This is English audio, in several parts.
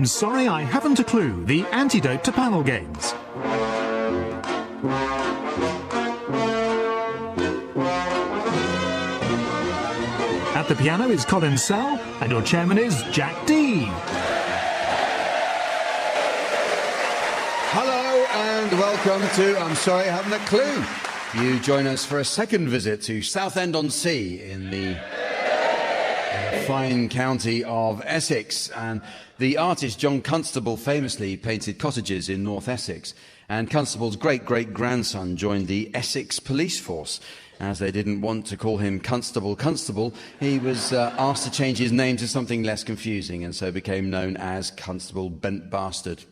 I'm sorry I haven't a clue, the antidote to panel games. At the piano is Colin Sell, and your chairman is Jack Dee. Hello and welcome to I'm Sorry I Haven't a Clue. You join us for a second visit to Southend-on-Sea in the fine county of Essex. And the artist John Constable famously painted cottages in North Essex. And Constable's great-great-grandson joined the Essex Police Force. As they didn't want to call him Constable, he was asked to change his name to something less confusing and so became known as Constable Bent Bastard.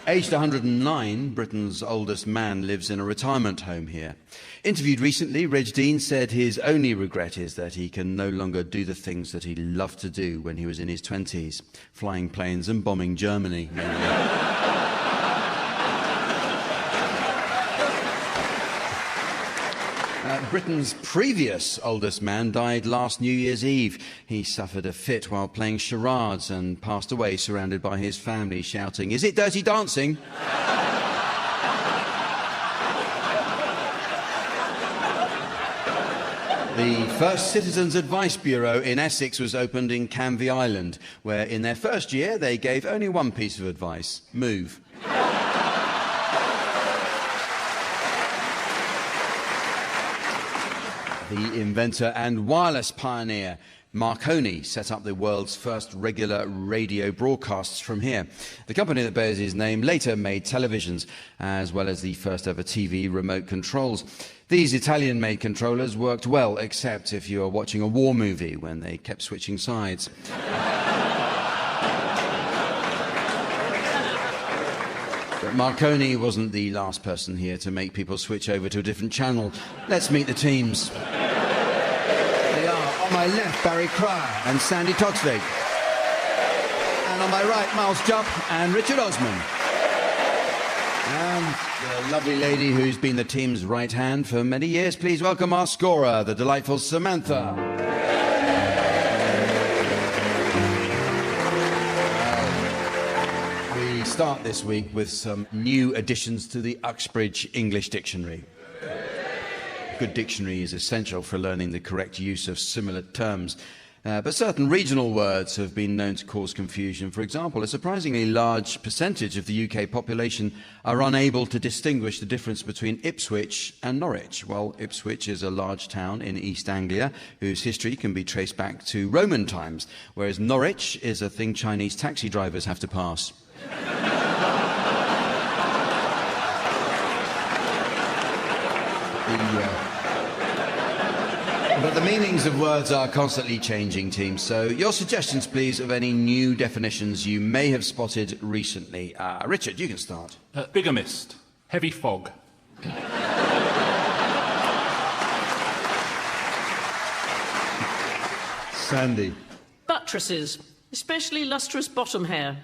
Aged 109, Britain's oldest man lives in a retirement home here. Interviewed recently, Reg Dean said his only regret is that he can no longer do the things that he loved to do when he was in his 20s, flying planes and bombing Germany. Britain's previous oldest man died last New Year's Eve. He suffered a fit while playing charades and passed away surrounded by his family shouting, "Is it Dirty Dancing?" The first Citizens Advice Bureau in Essex was opened in Canvey Island, where in their first year they gave only one piece of advice: move. The inventor and wireless pioneer Marconi set up the world's first regular radio broadcasts from here. The company that bears his name later made televisions, as well as the first ever TV remote controls. These Italian-made controllers worked well, except if you were watching a war movie when they kept switching sides. But Marconi wasn't the last person here to make people switch over to a different channel. Let's meet the teams. They are, on my left, Barry Cryer and Sandy Toksvig. And on my right, Miles Jupp and Richard Osman. And the lovely lady who's been the team's right hand for many years, please welcome our scorer, the delightful Samantha. We start this week with some new additions to the Uxbridge English Dictionary. A good dictionary is essential for learning the correct use of similar terms. But certain regional words have been known to cause confusion. For example, a surprisingly large percentage of the UK population are unable to distinguish the difference between Ipswich and Norwich. Well, Ipswich is a large town in East Anglia whose history can be traced back to Roman times, whereas Norwich is a thing Chinese taxi drivers have to pass. But the meanings of words are constantly changing, team. So your suggestions, please, of any new definitions you may have spotted recently. Richard, you can start. Bigamist. Heavy fog. Sandy. Buttresses, especially lustrous bottom hair.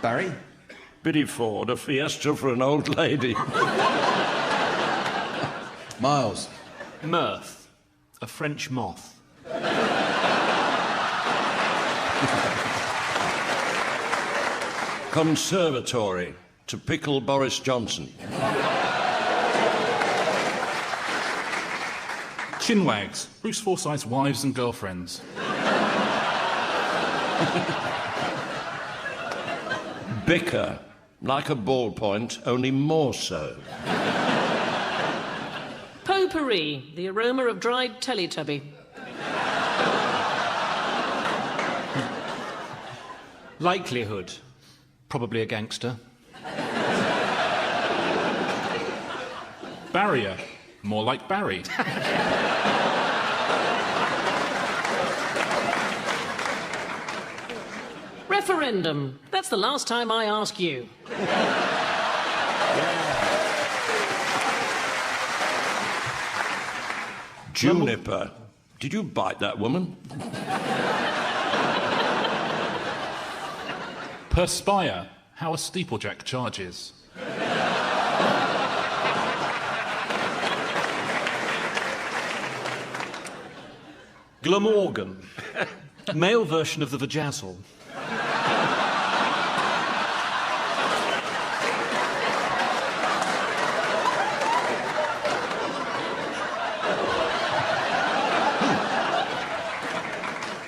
Barry? Biddyford, a fiesta for an old lady. Miles? Mirth. A French moth. Conservatory, to pickle Boris Johnson. Chinwags. Bruce Forsyth's wives and girlfriends. Bicker, like a ballpoint, only more so. Potpourri, the aroma of dried Teletubby. Likelihood. Probably a gangster. Barrier. More like Barry. Referendum. That's the last time I ask you. Juniper. Did you bite that woman? Perspire, how a steeplejack charges. Glamorgan, male version of the vajazzle.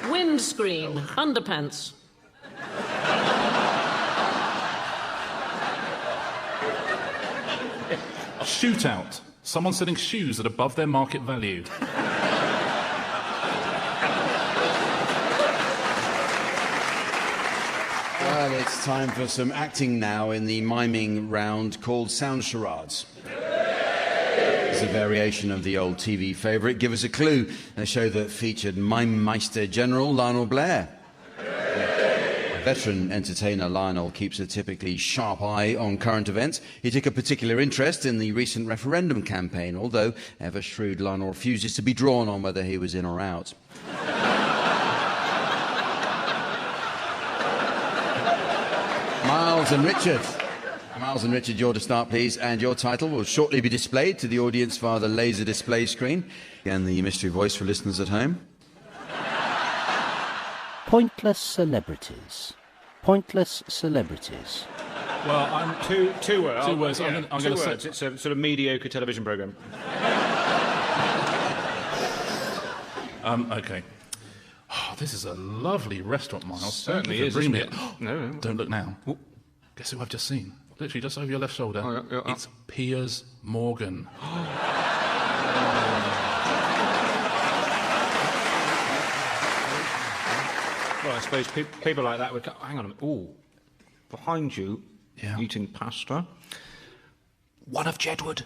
Windscreen, underpants. Shootout, someone selling shoes at above their market value. Well, it's time for some acting now in the miming round called Sound Charades. It's a variation of the old TV favourite, Give Us a Clue, a show that featured Mime Meister General Lionel Blair. Veteran entertainer Lionel keeps a typically sharp eye on current events. He took a particular interest in the recent referendum campaign, although ever shrewd Lionel refuses to be drawn on whether he was in or out. Miles and Richard. Miles and Richard, you're to start, please, and your title will shortly be displayed to the audience via the laser display screen. Again, the mystery voice for listeners at home. Pointless celebrities. Pointless celebrities. Well, I'm two words. Two words. Yeah, I'm two going to words. say... It's a sort of mediocre television programme. OK. Oh, this is a lovely restaurant, Miles. Certainly is, Bring me isn't it. it? No. Don't look now. Ooh. Guess who I've just seen? Literally just over your left shoulder. Oh, yeah. It's Piers Morgan. Well, I suppose people like that would go, hang on a minute. Ooh, behind you, Yeah. eating pasta. One of Jedward.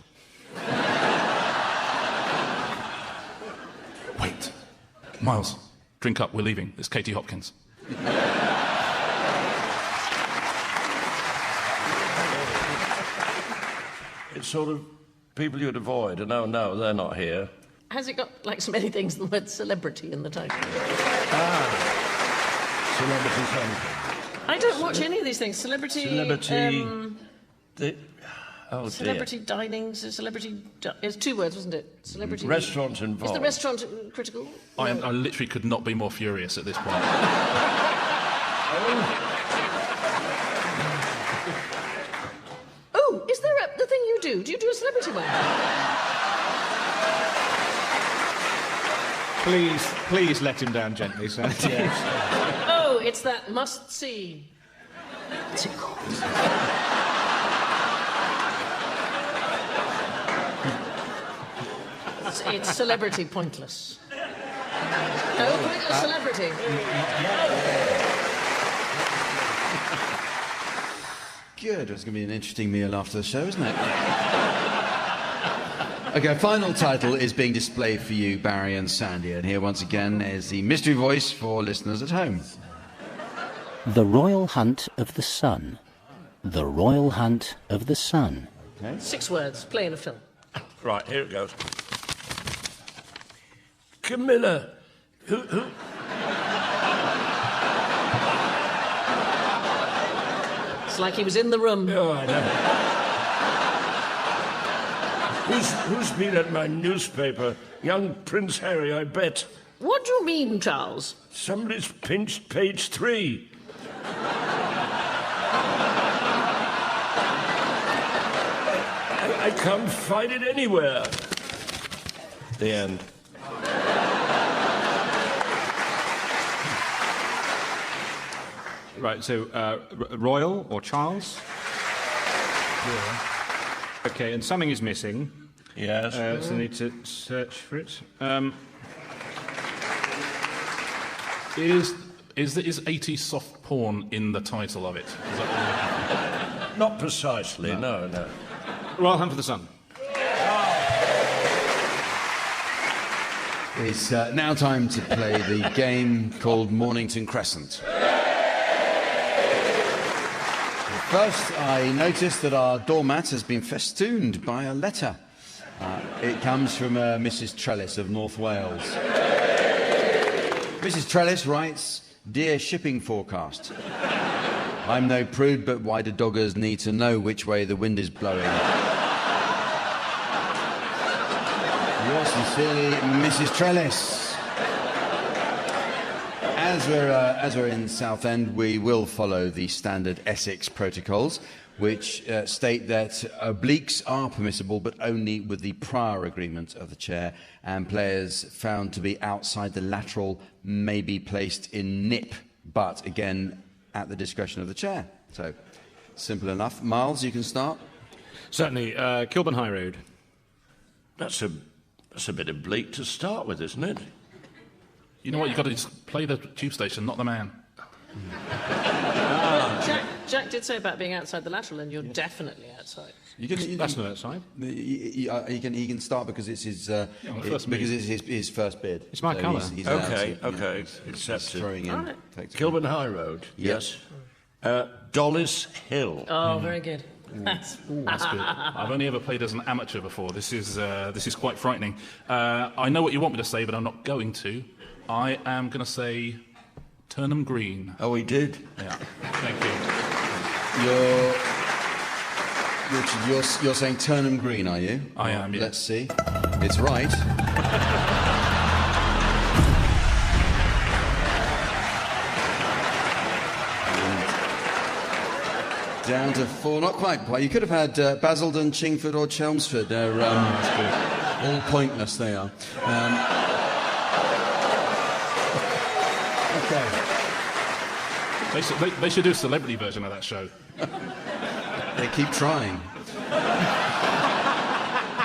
Wait. Miles, drink up. We're leaving. It's Katie Hopkins. It's sort of people you'd avoid. And no, they're not here. Has it got, like so many things, the word celebrity in the title? Celebrity something. I don't watch any of these things. Celebrity... Oh, celebrity dinings, celebrity... It's two words, wasn't it? Celebrity... Restaurant involved. Is the restaurant critical? I literally could not be more furious at this point. Oh, is there the thing you do? Do you do a celebrity one? Please let him down gently, sir. Oh, it's that must-see. What's it called? It's celebrity pointless. No, pointless celebrity. Good. It's going to be an interesting meal after the show, isn't it? OK, final title is being displayed for you, Barry and Sandy. And here, once again, is the mystery voice for listeners at home. The Royal Hunt of the Sun. The Royal Hunt of the Sun. Okay. 6 words. Play in a film. Right, here it goes. Camilla. Who? It's like he was in the room. Oh, I know. Who's been at my newspaper? Young Prince Harry, I bet. What do you mean, Charles? Somebody's pinched page 3. I can't find it anywhere. The end. Right, so Royal or Charles? Yeah. OK, and something is missing. Yes. So I need to search for it. Is 80s soft porn in the title of it? Is that... Not precisely, no. Royal Hunt for the Sun. It's now time to play the game called Mornington Crescent. First, I noticed that our doormat has been festooned by a letter. It comes from Mrs. Trellis of North Wales. Mrs. Trellis writes, "Dear Shipping Forecast, I'm no prude, but why do doggers need to know which way the wind is blowing? Yours sincerely, Mrs. Trellis. As we're in Southend, we will follow the standard Essex protocols, which state that obliques are permissible, but only with the prior agreement of the chair, and players found to be outside the lateral may be placed in nip, but again, at the discretion of the chair. So, simple enough. Miles, you can start. Certainly. Kilburn High Road. That's a bit oblique to start with, isn't it? You know what? You've got to just play the tube station, not the man. Jack did say about being outside the lateral, and you're definitely outside. That's not outside. He can start because it's his because it's his first bid. It's my colour. Okay, accepted. Throwing in. Right. Kilburn High Road, yes. Dollis Hill. Oh, very good. That's That's good. I've only ever played as an amateur before. This is quite frightening. I know what you want me to say, but I'm not going to. I am going to say Turnham Green. Oh, he did? Yeah. Thank you. Richard, you're saying Turnham Green, are you? I am, yeah. Let's see. It's right. Down to 4, not quite. You could have had Basildon, Chingford or Chelmsford. They're all pointless, they are. Okay. They should do a celebrity version of that show. They keep trying.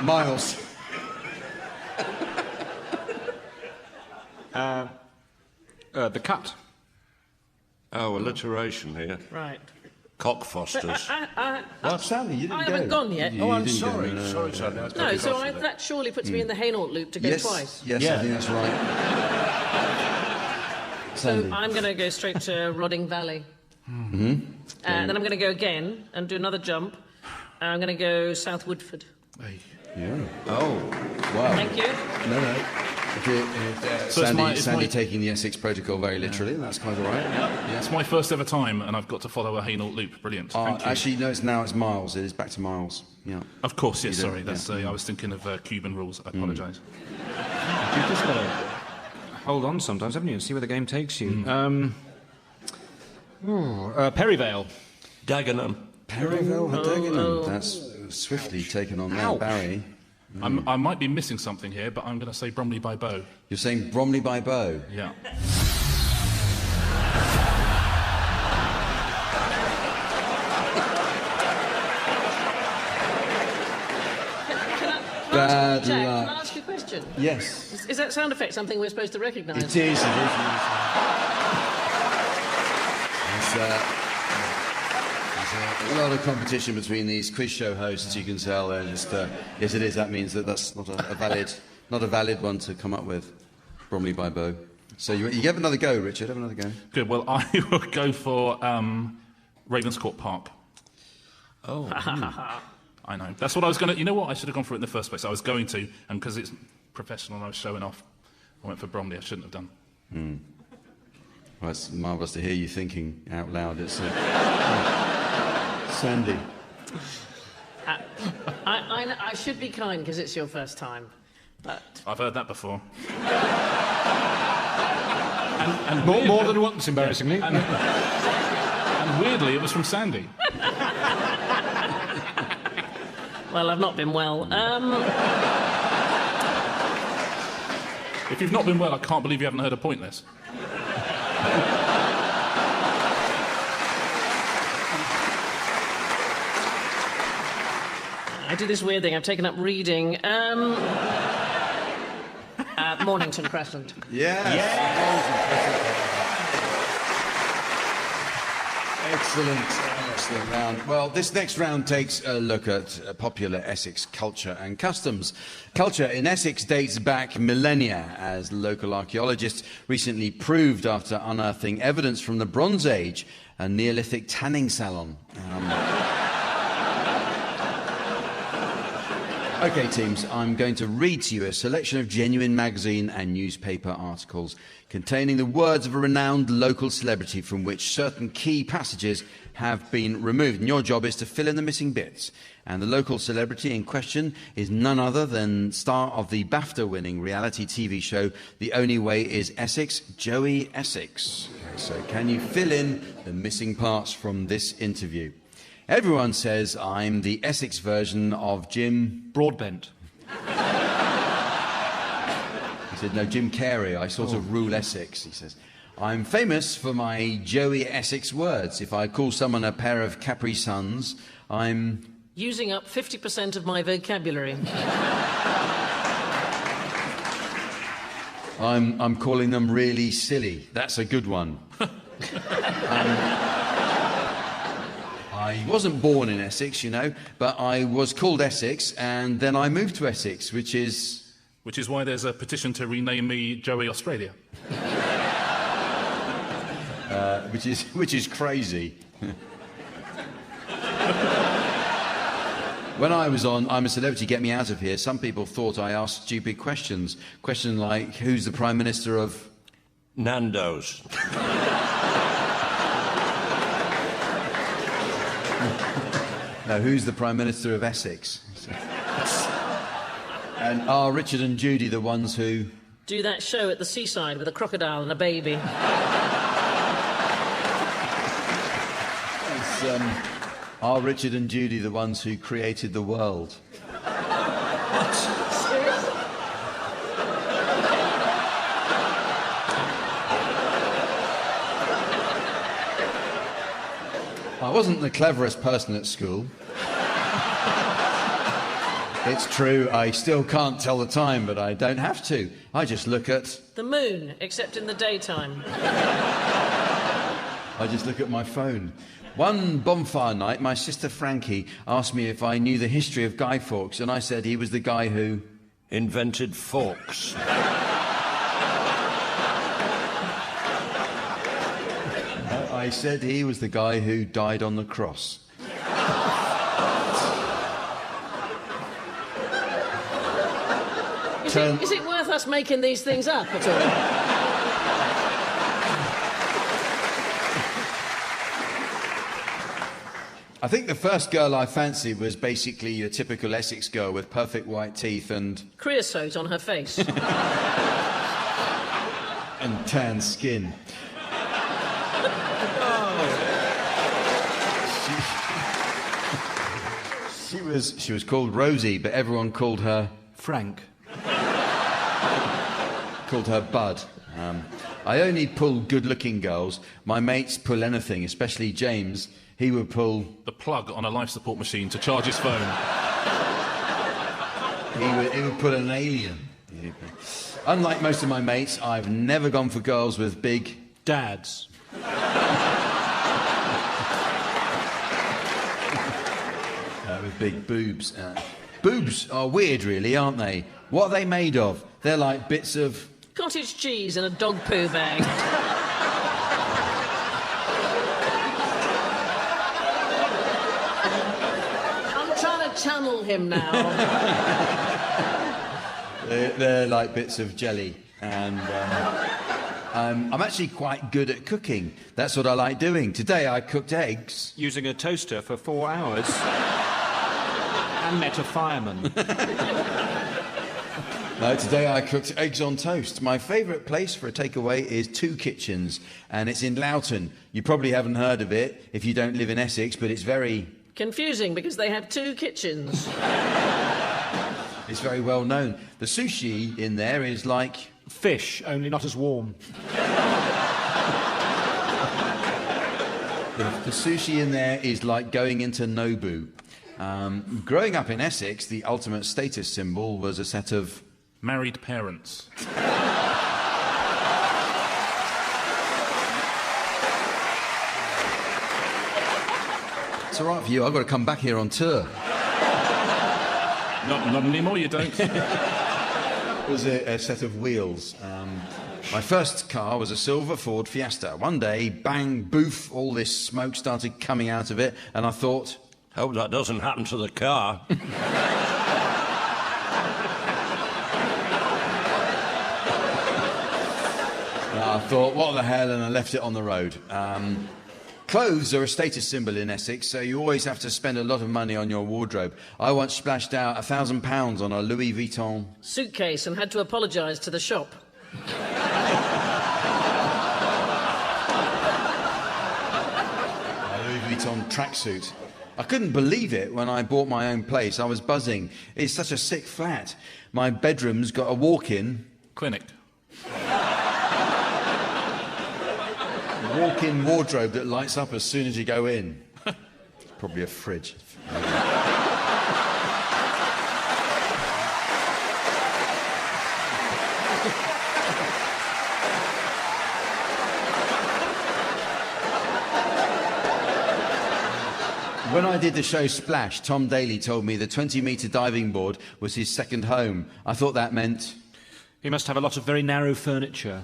Miles. The Cut. Oh, alliteration here. right. Cockfosters. What? Sandy, you didn't I haven't gone yet. Oh, I'm didn't go. sorry. No. Sorry, Sandy. No, so that surely puts me in the Hainault loop to go Yes, twice. yes, Yeah. I think that's right. So Sandy. I'm going to go straight to Rodding Valley. Mm-hmm. Then I'm going to go again and do another jump. I'm going to go South Woodford. Hey. Yeah. Oh, wow. Thank you. No. So it's Sandy my- taking the Essex protocol very literally, that's quite all right. Yeah. It's my first ever time, and I've got to follow a Hainault loop. Brilliant. Thank you. Actually, no, it's Miles. It is back to Miles. Yeah. Of course, yes. You do, Sorry, that's. I was thinking of Cuban rules. I apologise. You've just got to hold on sometimes, haven't you, and see where the game takes you. Perryvale. Dagenham. Perryville, Dagenham. That's swiftly taken on there, Barry. I might be missing something here, but I'm going to say Bromley by Bow. You're saying Bromley by Bow? Yeah. Bad Jack, can luck. I ask you a question? Yes. Is that sound effect something we're supposed to recognise? It is. There's a lot of competition between these quiz show hosts, you can tell. Yes, it is. That means that's not a valid one to come up with. Bromley by Bow. So you have another go, Richard. Have another go. Good. Well, I will go for Ravenscourt Park. Oh. I know. That's what I was going to... You know what? I should have gone for it in the first place. I was going to, and because it's professional and I was showing off, I went for Bromley. I shouldn't have done. Well, it's marvellous to hear you thinking out loud. It's Sandy. I should be kind because it's your first time, but... I've heard that before. More than once, embarrassingly. And weirdly, it was from Sandy. Well, I've not been well. If you've not been well, I can't believe you haven't heard of Pointless. I do this weird thing. I've taken up reading. Mornington Crescent. Excellent round. Well, this next round takes a look at popular Essex culture and customs. Culture in Essex dates back millennia, as local archaeologists recently proved after unearthing evidence from the Bronze Age, a Neolithic tanning salon. OK, teams, I'm going to read to you a selection of genuine magazine and newspaper articles containing the words of a renowned local celebrity from which certain key passages have been removed. And your job is to fill in the missing bits. And the local celebrity in question is none other than star of the BAFTA-winning reality TV show The Only Way is Essex, Joey Essex. So can you fill in the missing parts from this interview? Everyone says I'm the Essex version of Jim Broadbent. He said, no, Jim Carrey. I sort of rule Essex, he says. I'm famous for my Joey Essex words. If I call someone a pair of Capri Suns, I'm... using up 50% of my vocabulary. I'm calling them really silly. That's a good one. I wasn't born in Essex, you know, but I was called Essex, and then I moved to Essex, which is... Which is why there's a petition to rename me Joey Australia. Which is crazy. When I was on I'm a Celebrity, Get Me Out of Here, some people thought I asked stupid questions. Questions like, who's the Prime Minister of... Nando's. No, who's the Prime Minister of Essex? And are Richard and Judy the ones who... Do that show at the seaside with a crocodile and a baby. Are Richard and Judy the ones who created the world? I wasn't the cleverest person at school. It's true, I still can't tell the time, but I don't have to. I just look at... The moon, except in the daytime. I just look at my phone. One bonfire night, my sister Frankie asked me if I knew the history of Guy Fawkes, and I said he was the guy who... Invented forks. I said he was the guy who died on the cross. Is it worth us making these things up at all? I think the first girl I fancied was basically your typical Essex girl with perfect white teeth and... Creosote on her face. and tan skin. She was called Rosie, but everyone called her... Frank. Called her Bud. I only pull good-looking girls. My mates pull anything, especially James. He would pull... The plug on a life support machine to charge his phone. He would pull an alien. Unlike most of my mates, I've never gone for girls with big... Dads. With big boobs. Boobs are weird, really, aren't they? What are they made of? They're like bits of... Cottage cheese in a dog poo bag. I'm trying to channel him now. They're like bits of jelly. And I'm actually quite good at cooking. That's what I like doing. Today I cooked eggs. Using a toaster for 4 hours. And met a fireman. No, today I cooked eggs on toast. My favourite place for a takeaway is Two Kitchens, and it's in Loughton. You probably haven't heard of it if you don't live in Essex, but it's very... Confusing, because they have 2 kitchens. It's very well known. The sushi in there is like... Fish, only not as warm. The sushi in there is like going into Nobu. Growing up in Essex, the ultimate status symbol was a set of... Married parents. It's all right for you, I've got to come back here on tour. Not anymore, you don't. It was a set of wheels. My first car was a silver Ford Fiesta. One day, bang, boof, all this smoke started coming out of it, and I thought... Hope that doesn't happen to the car. thought, what the hell, and I left it on the road. Clothes are a status symbol in Essex, so you always have to spend a lot of money on your wardrobe. I once splashed out £1,000 on a Louis Vuitton suitcase and had to apologise to the shop. A Louis Vuitton tracksuit. I couldn't believe it when I bought my own place. I was buzzing. It's such a sick flat. My bedroom's got a walk-in... Clinic. walk-in wardrobe that lights up as soon as you go in. It's probably a fridge. When I did the show Splash, Tom Daly told me the 20-metre diving board was his second home. I thought that meant... He must have a lot of very narrow furniture.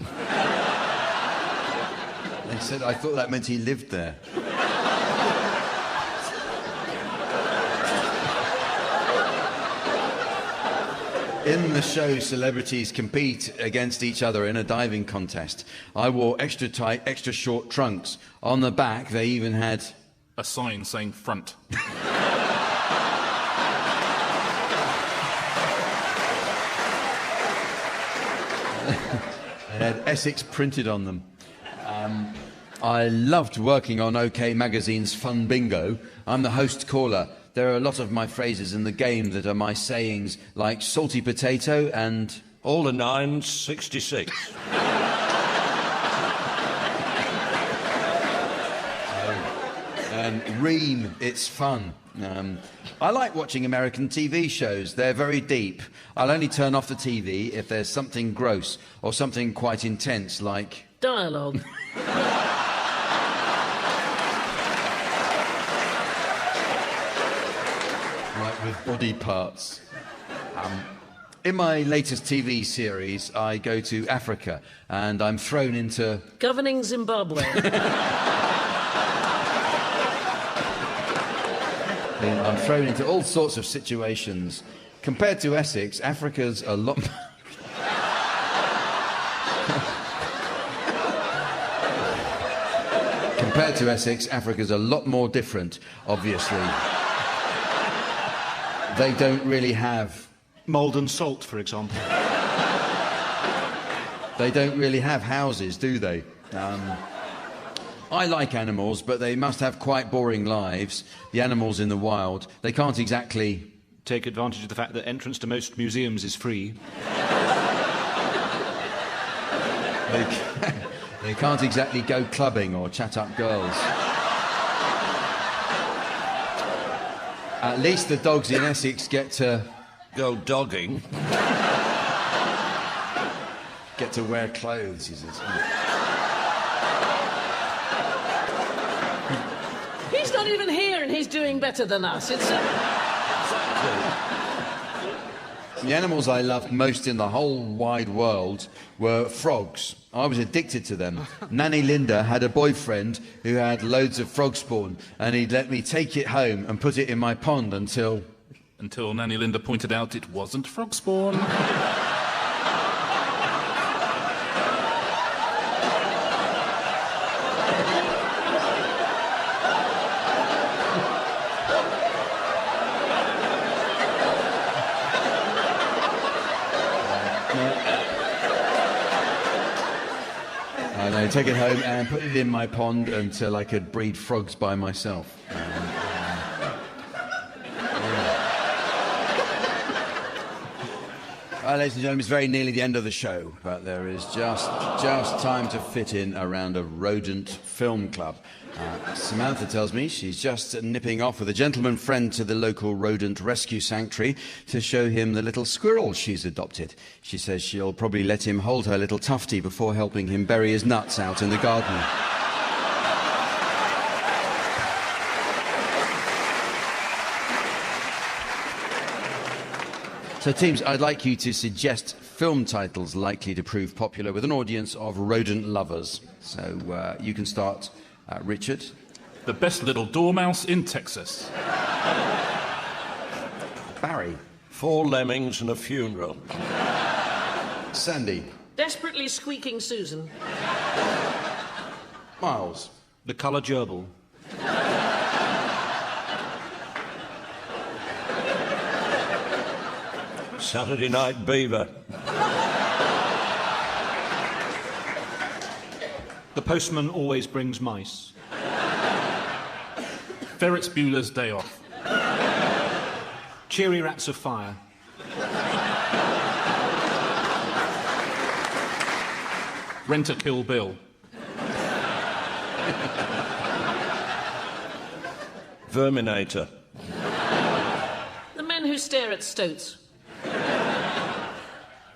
They said I thought that meant he lived there. In the show, celebrities compete against each other in a diving contest. I wore extra tight, extra short trunks. On the back, they even had... a sign saying front. They had Essex printed on them. I loved working on OK Magazine's Fun Bingo. I'm the host caller. There are a lot of my phrases in the game that are my sayings, like salty potato and... all the nines, 66. And ream, it's fun. I like watching American TV shows. They're very deep. I'll only turn off the TV if there's something gross or something quite intense, like... dialogue. like with body parts. In my latest TV series, I go to Africa and I'm thrown into... governing Zimbabwe. I'm thrown into all sorts of situations. Compared to Essex, Africa's a lot... Compared to Essex, Africa's a lot more different, obviously. They don't really have... mould and salt, for example. They don't really have houses, do they? I like animals, but they must have quite boring lives. The animals in the wild, they can't exactly... take advantage of the fact that entrance to most museums is free. They can't exactly go clubbing or chat up girls. At least the dogs in Essex get to... go dogging. get to wear clothes, he says. He's not even here and he's doing better than us. It's... The animals I loved most in the whole wide world were frogs. I was addicted to them. Nanny Linda had a boyfriend who had loads of frog spawn, and he'd let me take it home and put it in my pond until... until Nanny Linda pointed out it wasn't frog spawn. And I'd take it home and put it in my pond until I could breed frogs by myself. Ladies and gentlemen, it's very nearly the end of the show, but there is just time to fit in around a Rodent Film Club. Samantha tells me she's just nipping off with a gentleman friend to the local rodent rescue sanctuary to show him the little squirrel she's adopted. She says she'll probably let him hold her little tufty before helping him bury his nuts out in the garden. So, teams, I'd like you to suggest film titles likely to prove popular with an audience of rodent lovers. So, you can start, Richard. The Best Little Dormouse in Texas. Barry. 4 lemmings and a funeral. Sandy. Desperately squeaking Susan. Miles. The colour gerbil. Saturday Night Beaver. The postman always brings mice. Ferris Bueller's Day Off. Cheery Rats of Fire. Rent a Kill Bill. Verminator. The Men Who Stare at Stoats.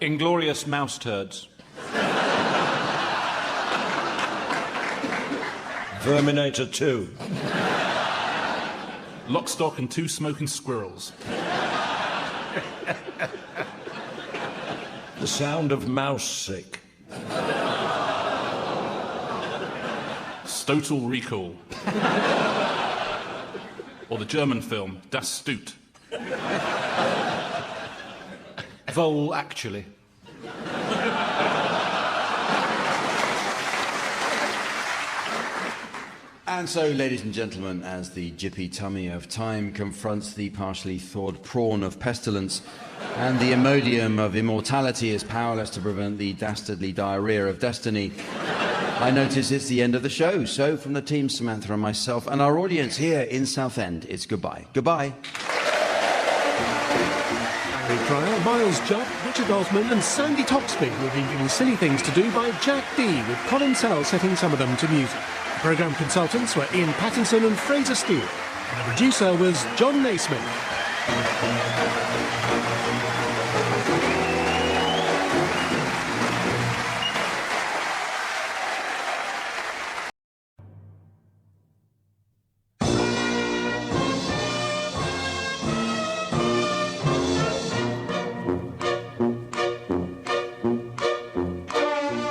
Inglorious Mouse Turds. Verminator 2. Lock, Stock and Two Smoking Squirrels. The Sound of Mouse Sick. Total Recall. Or the German film Das Stut. Vole Actually. And so, ladies and gentlemen, as the jippy tummy of time confronts the partially thawed prawn of pestilence, and the Imodium of immortality is powerless to prevent the dastardly diarrhea of destiny, I notice it's the end of the show. So, from the team, Samantha and myself, and our audience here in Southend, it's goodbye. Goodbye. Harry Cryer, Miles Jupp, Richard Osman and Sandy Toxby were being given silly things to do by Jack Dee, with Colin Sell setting some of them to music. The programme consultants were Ian Pattinson and Fraser Steele. And the producer was John Naismith.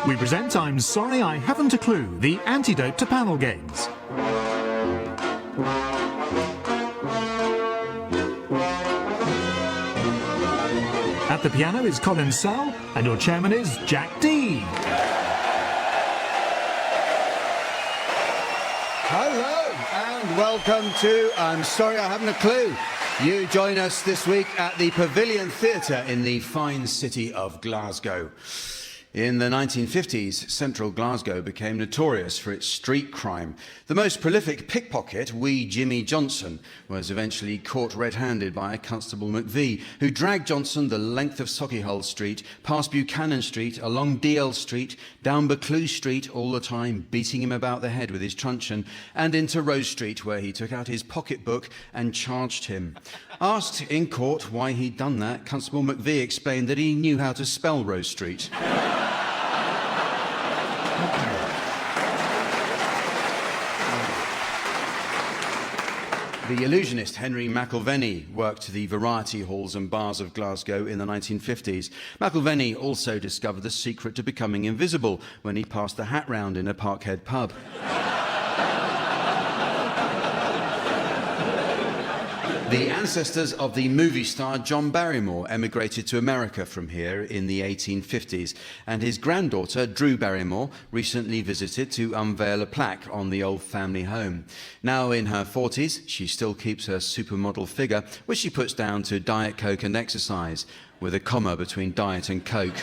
We present I'm Sorry I Haven't a Clue, the antidote to panel games. At the piano is Colin Sell, and your chairman is Jack Dee. Hello and welcome to I'm Sorry I Haven't a Clue. You join us this week at the Pavilion Theatre in the fine city of Glasgow. In the 1950s, central Glasgow became notorious for its street crime. The most prolific pickpocket, wee Jimmy Johnson, was eventually caught red-handed by Constable McVie, who dragged Johnson the length of Sauchiehall Street, past Buchanan Street, along DL Street, down Buccleuch Street, all the time beating him about the head with his truncheon, and into Rose Street, where he took out his pocketbook and charged him. Asked in court why he'd done that, Constable McVie explained that he knew how to spell Rose Street. The illusionist Henry McIlvenney worked the variety halls and bars of Glasgow in the 1950s. McIlvenney also discovered the secret to becoming invisible when he passed the hat round in a Parkhead pub. The ancestors of the movie star John Barrymore emigrated to America from here in the 1850s, and his granddaughter, Drew Barrymore, recently visited to unveil a plaque on the old family home. Now in her 40s, she still keeps her supermodel figure, which she puts down to Diet Coke and exercise, with a comma between diet and Coke.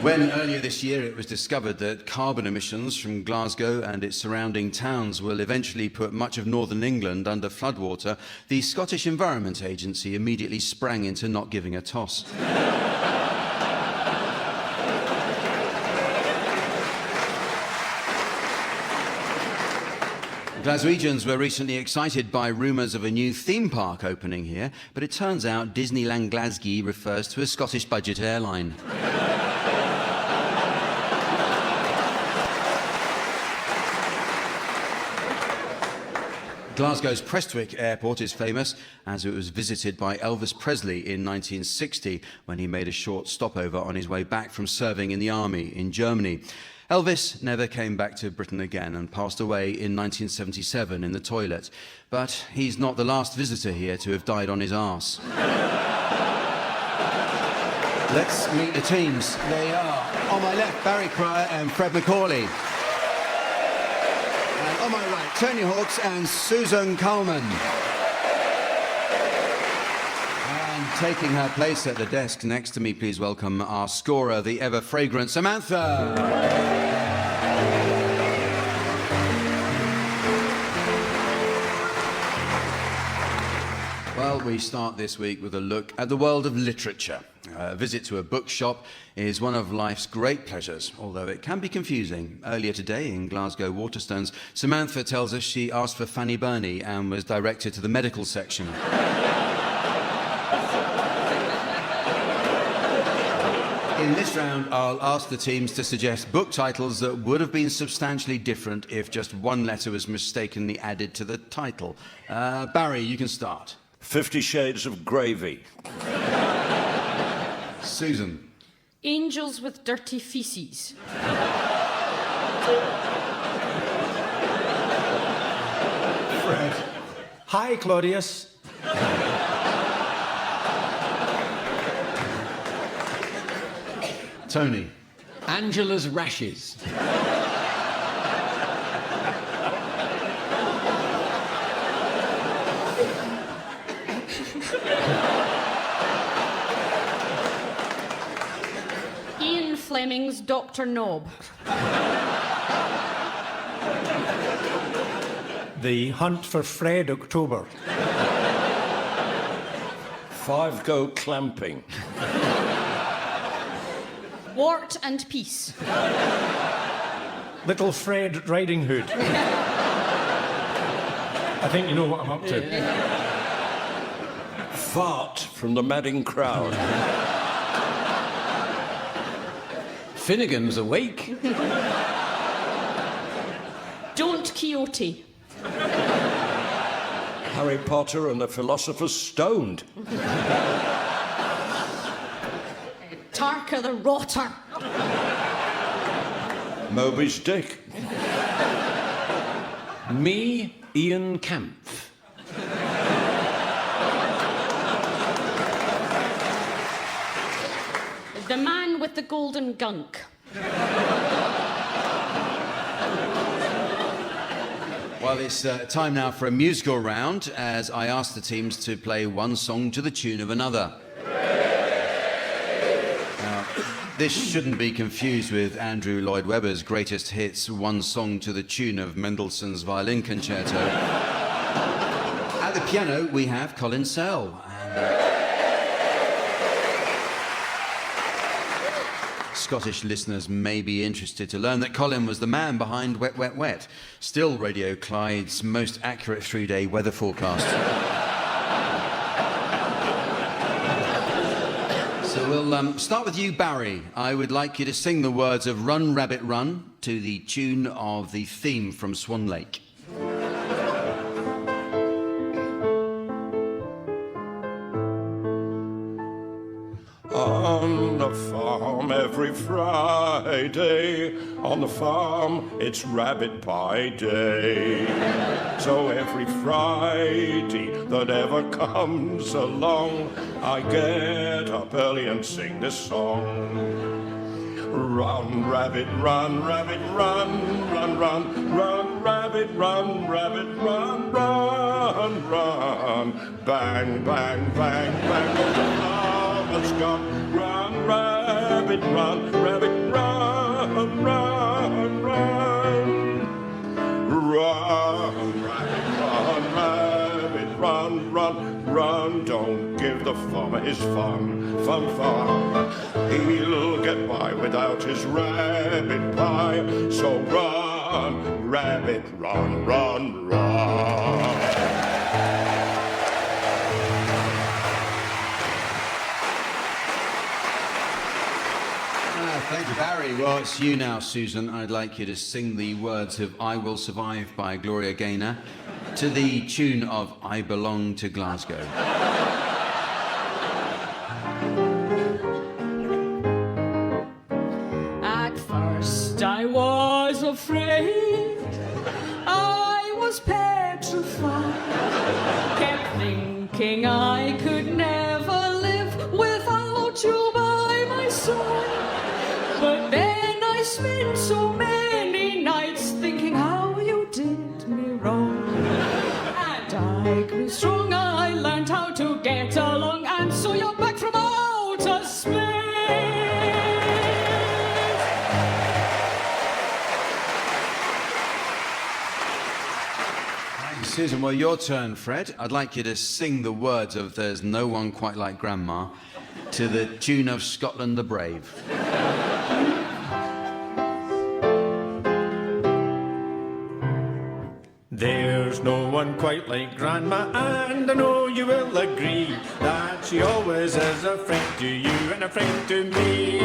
When earlier this year it was discovered that carbon emissions from Glasgow and its surrounding towns will eventually put much of northern England under floodwater, the Scottish Environment Agency immediately sprang into not giving a toss. Glaswegians were recently excited by rumours of a new theme park opening here, but it turns out Disneyland Glasgow refers to a Scottish budget airline. Glasgow's Prestwick Airport is famous as it was visited by Elvis Presley in 1960 when he made a short stopover on his way back from serving in the army in Germany. Elvis never came back to Britain again and passed away in 1977 in the toilet. But he's not the last visitor here to have died on his arse. Let's meet the teams. They are, on my left, Barry Cryer and Fred MacAulay. And on my right, Tony Hawks and Susan Calman. And taking her place at the desk next to me, please welcome our scorer, the ever-fragrant Samantha. Well, we start this week with a look at the world of literature. A visit to a bookshop is one of life's great pleasures, although it can be confusing. Earlier today in Glasgow Waterstones, Samantha tells us she asked for Fanny Burney and was directed to the medical section. In this round, I'll ask the teams to suggest book titles that would have been substantially different if just one letter was mistakenly added to the title. Barry, you can start. 50 Shades of Gravy. Susan. Angels with dirty feces. Fred. Hi, Claudius. Tony. Angela's rashes. Ian Fleming's Dr. Knob. The Hunt for Fred October. 5 Go Clamping. Wart and Peace. Little Fred Riding Hood. I think you know what I'm up to. Fart from the madding crowd. Finnegan's Awake. Don't Quixote. Harry Potter and the Philosopher's Stoned. Tarka the Rotter. Moby's Dick. Me, Ian Kampf. The Man with the Golden Gunk. Well, it's time now for a musical round, as I ask the teams to play one song to the tune of another. Now, this shouldn't be confused with Andrew Lloyd Webber's greatest hits, one song to the tune of Mendelssohn's Violin Concerto. At the piano, we have Colin Sell. Scottish listeners may be interested to learn that Colin was the man behind Wet, Wet, Wet, still Radio Clyde's most accurate 3-day weather forecast. So we'll start with you, Barry. I would like you to sing the words of Run, Rabbit, Run to the tune of the theme from Swan Lake. On the farm every Friday, on the farm it's rabbit pie day. So every Friday that ever comes along, I get up early and sing this song. Run, rabbit, run, rabbit, run, run, run, run, rabbit, run, rabbit, run, run, run. Bang, bang, bang, bang, goes the farmer's gun. Run, rabbit, run, rabbit, run, run, run. Run, rabbit, run, rabbit, run, run, run. Don't give the farmer his fun, fun, fun. He'll get by without his rabbit pie. So run, rabbit, run, run, run. Thank you, Barry. Well, it's you now, Susan. I'd like you to sing the words of I Will Survive by Gloria Gaynor to the tune of I Belong to Glasgow. At first I was thinking I could never live without you by my side. But then I spent so many nights thinking how you did me wrong. And I grew stronger, I learned how to get along, and so you're back from outer space. Susan, well, your turn, Fred. I'd like you to sing the words of There's No One Quite Like Grandma to the tune of Scotland the Brave. There's no one quite like Grandma, and I know you will agree that she always is a friend to you and a friend to me.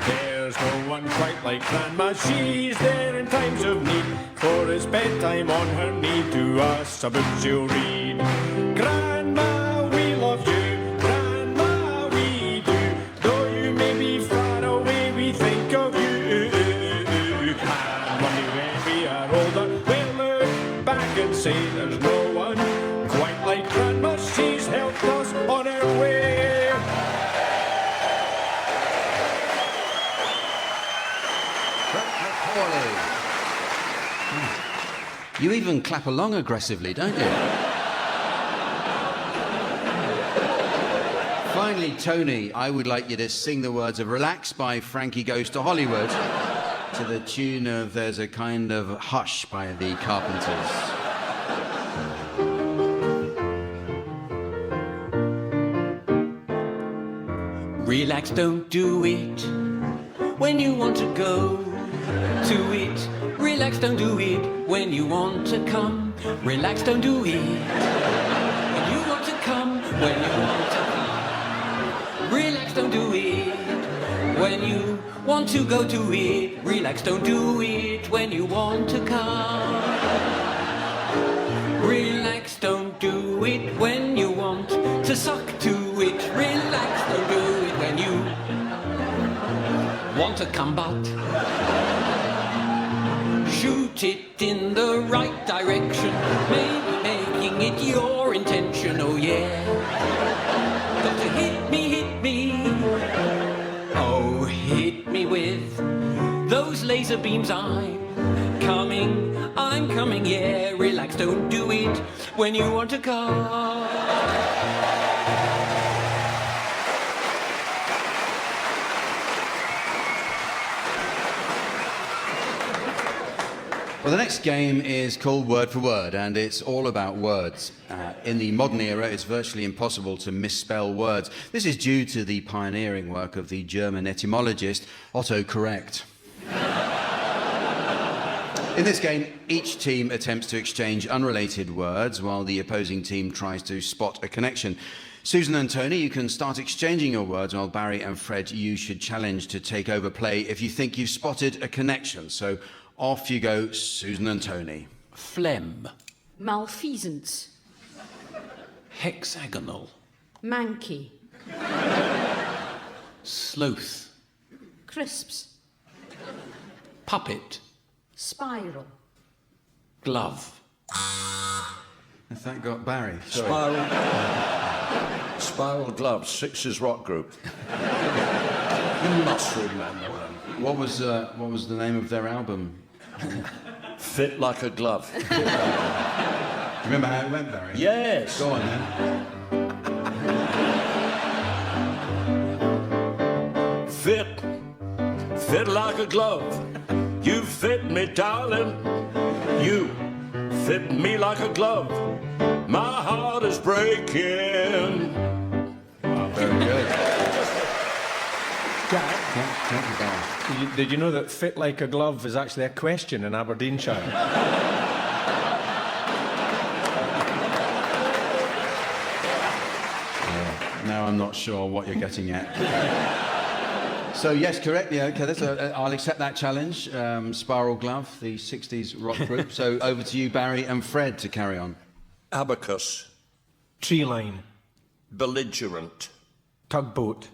There's no one quite like Grandma, she's there in times of need, for it's bedtime on her knee, to us a book she'll read. Grandma, we love you, Grandma, we do, though you may be far away, we think of you. And one day when we are older, we'll look back and say there's no one quite like Grandma, she's helped us on our way. You even clap along aggressively, don't you? Finally, Tony, I would like you to sing the words of Relax by Frankie Goes to Hollywood to the tune of There's a Kind of Hush by the Carpenters. Relax, don't do it when you want to go to it. Relax, don't do it when you want to come. Relax, don't do it when you want to come, when you want to come. Relax, don't do it when you want to go to it. Relax, don't do it when you want to come. Relax, don't do it when you want to suck to it. Relax, don't do it when you want to come, but shoot it in the right direction, maybe making it your intention, oh yeah. Got to hit me, oh hit me with those laser beams. I'm coming, yeah. Relax, don't do it when you want to come. Well, the next game is called Word for Word, and it's all about words. In the modern era, it's virtually impossible to misspell words. This is due to the pioneering work of the German etymologist Otto Correct. In this game, each team attempts to exchange unrelated words while the opposing team tries to spot a connection. Susan and Tony, you can start exchanging your words, while Barry and Fred, you should challenge to take over play if you think you've spotted a connection. So off you go, Susan and Tony. Phlegm. Malfeasance. Hexagonal. Manky. Sloth. Crisps. Puppet. Spiral. Glove. If that got Barry. Sorry. Spiral Gloves, Sixes rock group. You must remember them. What was the name of their album? Fit like a glove. Do you remember how it went, Barry? Yes. Go on then. Fit like a glove. You fit me, darling. You fit me like a glove. My heart is breaking. Oh, very good. Jack, Thank you, Barry. did you know that fit like a glove is actually a question in Aberdeenshire? Now I'm not sure what you're getting at. So yes, correct. Yeah, okay. I'll accept that challenge. Spiral Glove, the '60s rock group. So over to you, Barry and Fred, to carry on. Abacus. Tree line. Belligerent. Tugboat.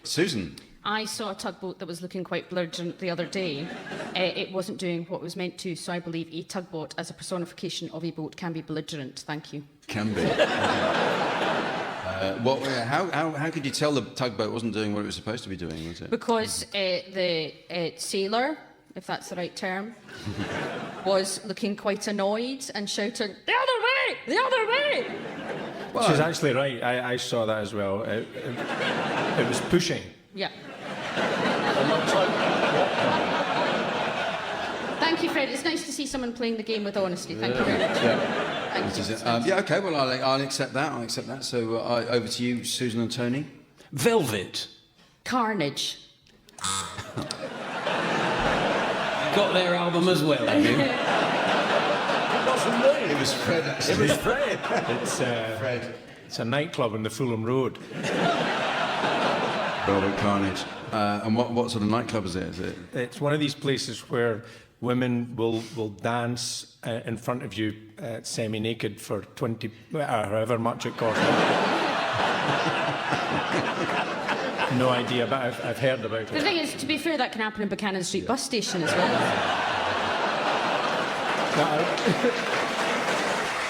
Susan. I saw a tugboat that was looking quite belligerent the other day. It wasn't doing what it was meant to, so I believe a tugboat as a personification of a boat can be belligerent. Thank you. Can be. How could you tell the tugboat wasn't doing what it was supposed to be doing, was it? Because the sailor, if that's the right term, was looking quite annoyed and shouting, "The other way! The other way!" Well, she's actually right. I saw that as well. It was pushing. Yeah. Thank you, Fred. It's nice to see someone playing the game with honesty. Thank you very much. Thank you. OK, well, I'll accept that. I'll accept that. So over to you, Susan and Tony. Velvet. Carnage. Got their album as well, have you? It was Fred, actually. It was Fred. It's Fred. It's a nightclub on the Fulham Road. Velvet Carnage. And what sort of nightclub is it? It's one of these places where women will dance in front of you semi-naked for 20, however much it costs. No idea, but I've heard about it. The thing is, to be fair, that can happen in Buchanan Street bus station as well.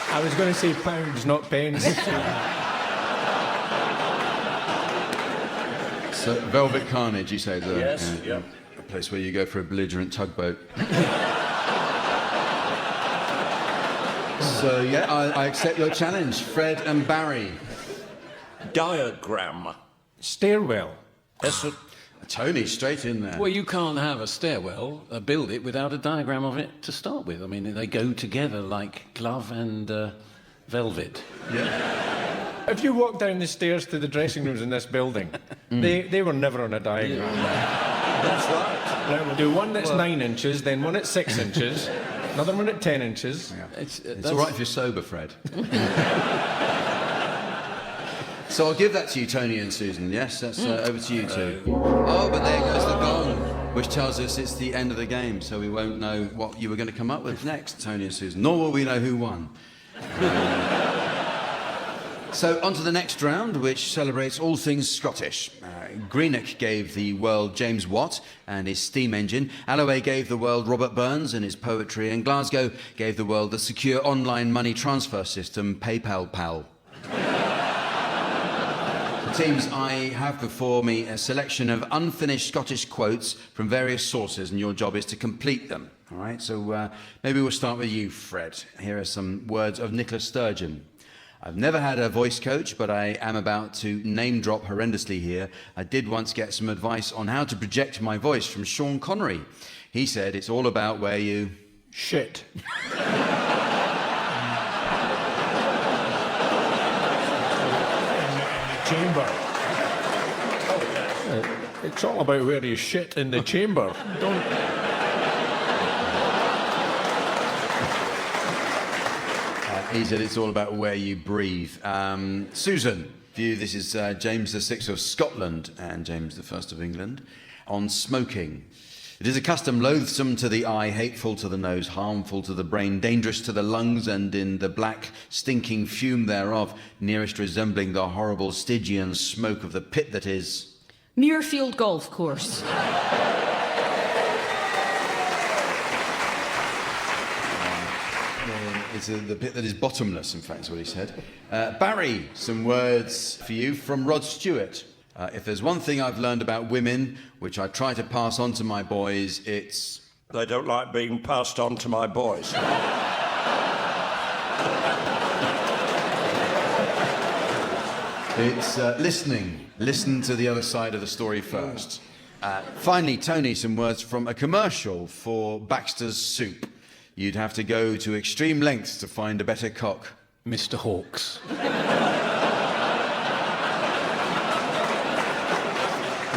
I was going to say pounds, not pence. So, Velvet Carnage, you say? Yes, yeah. A place where you go for a belligerent tugboat. So, yeah, I accept your challenge. Fred and Barry. Diagram. Stairwell. Yes, sir. Tony, straight in there. Well, you can't have a stairwell, build it without a diagram of it to start with. I mean, they go together like glove and velvet. Yeah. If you walk down the stairs to the dressing rooms in this building, they were never on a diagram. That's right. Right, we'll do one that's 9 inches, then one at 6 inches, another one at 10 inches. Yeah. It's all right if you're sober, Fred. So I'll give that to you, Tony and Susan. Yes, that's over to you two. Oh, but there goes the gong, which tells us it's the end of the game, so we won't know what you were going to come up with next, Tony and Susan. Nor will we know who won. So on to the next round, which celebrates all things Scottish. Greenock gave the world James Watt and his steam engine. Alloway gave the world Robert Burns and his poetry. And Glasgow gave the world the secure online money transfer system PayPal Pal. Teams, I have before me a selection of unfinished Scottish quotes from various sources, and your job is to complete them. All right, so maybe we'll start with you, Fred. Here are some words of Nicola Sturgeon. I've never had a voice coach, but I am about to name drop horrendously here. I did once get some advice on how to project my voice from Sean Connery. He said it's all about where you... Shit. Chamber. It's all about where you shit in the chamber. He said it's all about where you breathe. Susan, this is James VI of Scotland and James I of England on smoking. It is a custom loathsome to the eye, hateful to the nose, harmful to the brain, dangerous to the lungs, and in the black, stinking fume thereof, nearest resembling the horrible Stygian smoke of the pit that is... Muirfield Golf Course. It's the pit that is bottomless, in fact, is what he said. Barry, some words for you from Rod Stewart. If there's one thing I've learned about women, which I try to pass on to my boys, it's... They don't like being passed on to my boys. It's listening. Listen to the other side of the story first. Finally, Tony, some words from a commercial for Baxter's Soup. You'd have to go to extreme lengths to find a better cock. Mr. Hawkes.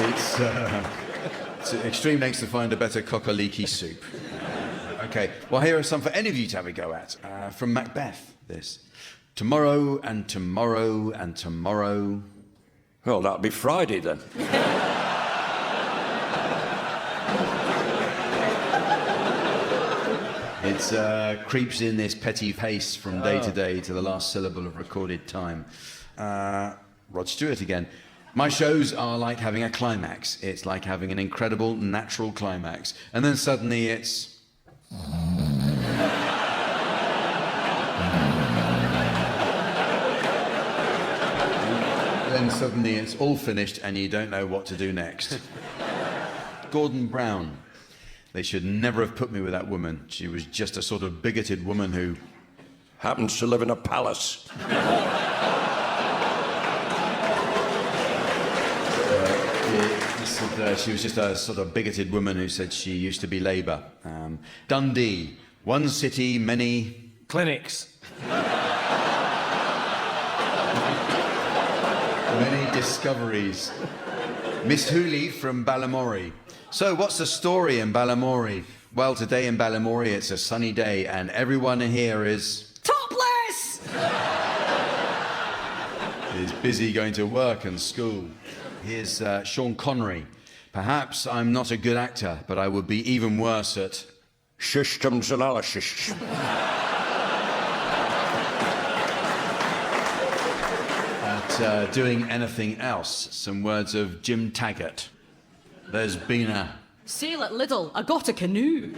It's extreme lengths to find a better cock-a-leaky soup. OK, well, here are some for any of you to have a go at. From Macbeth, this. Tomorrow and tomorrow and tomorrow. Well, that'll be Friday, then. It creeps in this petty pace from day to day to the last syllable of recorded time. Rod Stewart again. My shows are like having a climax. It's like having an incredible natural climax. And then suddenly it's... then suddenly it's all finished and you don't know what to do next. Gordon Brown. They should never have put me with that woman. She was just a sort of bigoted woman who... happens to live in a palace. She was just a sort of bigoted woman who said she used to be Labour. Dundee. One city, many... clinics. many discoveries. Miss Hooley from Balamory. So, what's the story in Balamory? Well, today in Balamory it's a sunny day and everyone here is... topless! is busy going to work and school. Here's Sean Connery. Perhaps I'm not a good actor, but I would be even worse at... systems analysis. at doing anything else. Some words of Jim Taggart. There's been a... sail at Liddell, I got a canoe.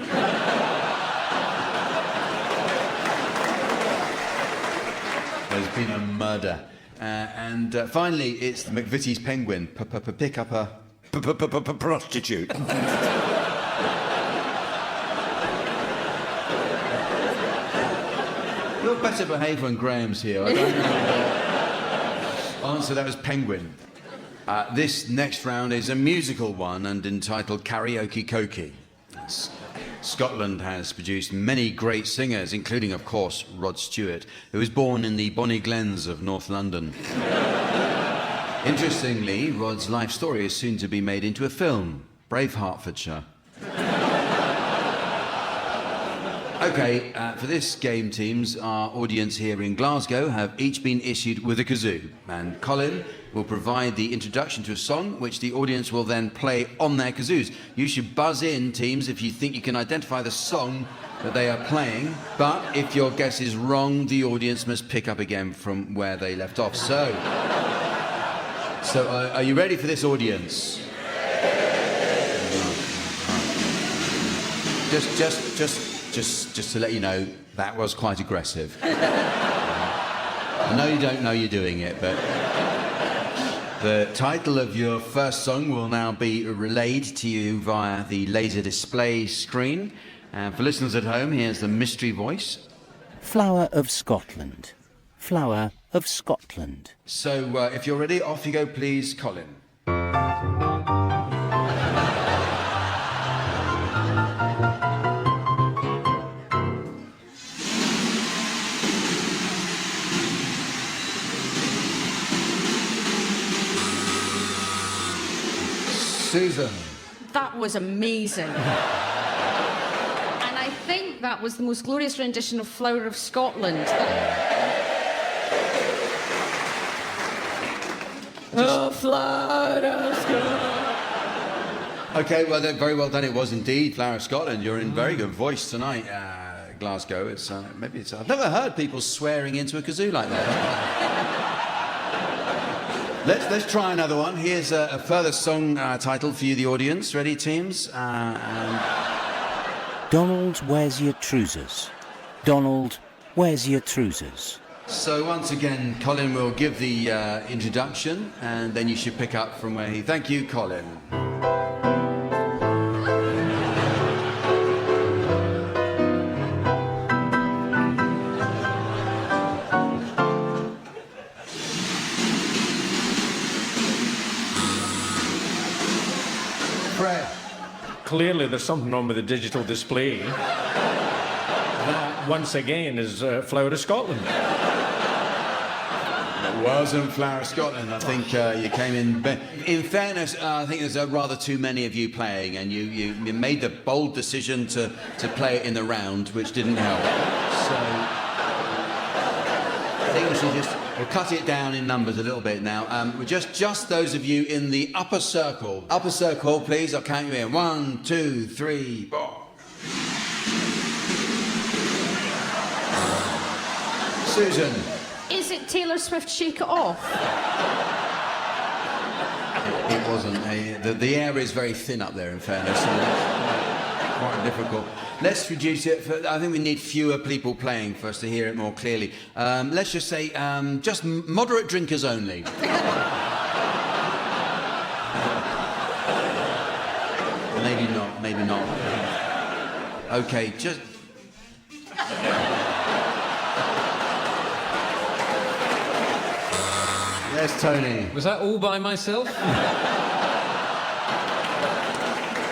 There's been a murder. And finally, it's the McVitie's Penguin. Pick up a... prostitute. A little better behaved when Graham's here. I don't know. Answer, that was Penguin. This next round is a musical one and entitled Karaoke Cokey. Scotland has produced many great singers, including, of course, Rod Stewart, who was born in the Bonnie Glens of North London. Interestingly, Rod's life story is soon to be made into a film, Brave Hertfordshire. OK, for this game, teams, our audience here in Glasgow have each been issued with a kazoo, and Colin will provide the introduction to a song, which the audience will then play on their kazoos. You should buzz in, teams, if you think you can identify the song that they are playing, but if your guess is wrong, the audience must pick up again from where they left off. So are you ready for this, audience? Just to let you know, that was quite aggressive. I know you don't know you're doing it, but the title of your first song will now be relayed to you via the laser display screen. And for listeners at home, here's the mystery voice. Flower of Scotland. Flower of Scotland. So if you're ready, off you go, please, Colin. Susan. That was amazing. And I think that was the most glorious rendition of Flower of Scotland. Flower of Scotland. OK, well, very well done. It was indeed Flower of Scotland. You're in very good voice tonight, Glasgow. It's maybe it's... I've never heard people swearing into a kazoo like that. Let's try another one. Here's a further song title for you, the audience. Ready, teams? Donald, where's your trousers? Donald, where's your trousers? So once again, Colin will give the introduction, and then you should pick up from where he... Thank you, Colin. Fred. Clearly, there's something wrong with the digital display. That, once again, is Flower of Scotland. It wasn't Flower of Scotland. I think you came in... In fairness, I think there's rather too many of you playing, and you made the bold decision to play it in the round, which didn't help. So I think we should we'll cut it down in numbers a little bit now. Just those of you in the upper circle. Upper circle, please. I'll count you in. 1, 2, 3, 4. Susan. Is it Taylor Swift Shake It Off? It wasn't. The air is very thin up there, in fairness. So quite difficult. Let's reduce it. I think we need fewer people playing for us to hear it more clearly. Let's just say just moderate drinkers only. Maybe not, maybe not. Okay, just... Yes, Tony. Was that all by myself?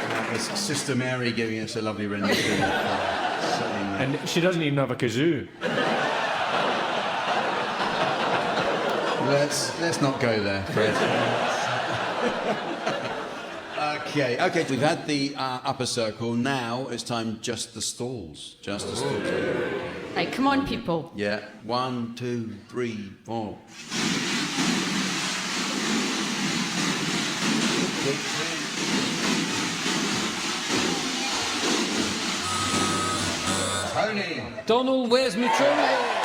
That was Sister Mary giving us a lovely rendition. And she doesn't even have a kazoo. Let's not go there, Fred. Okay, we've had the upper circle. Now it's time just the stalls. Just the stalls. Right, come on, people. Yeah. 1, 2, 3, 4. Tony. Donald, where's my trolley?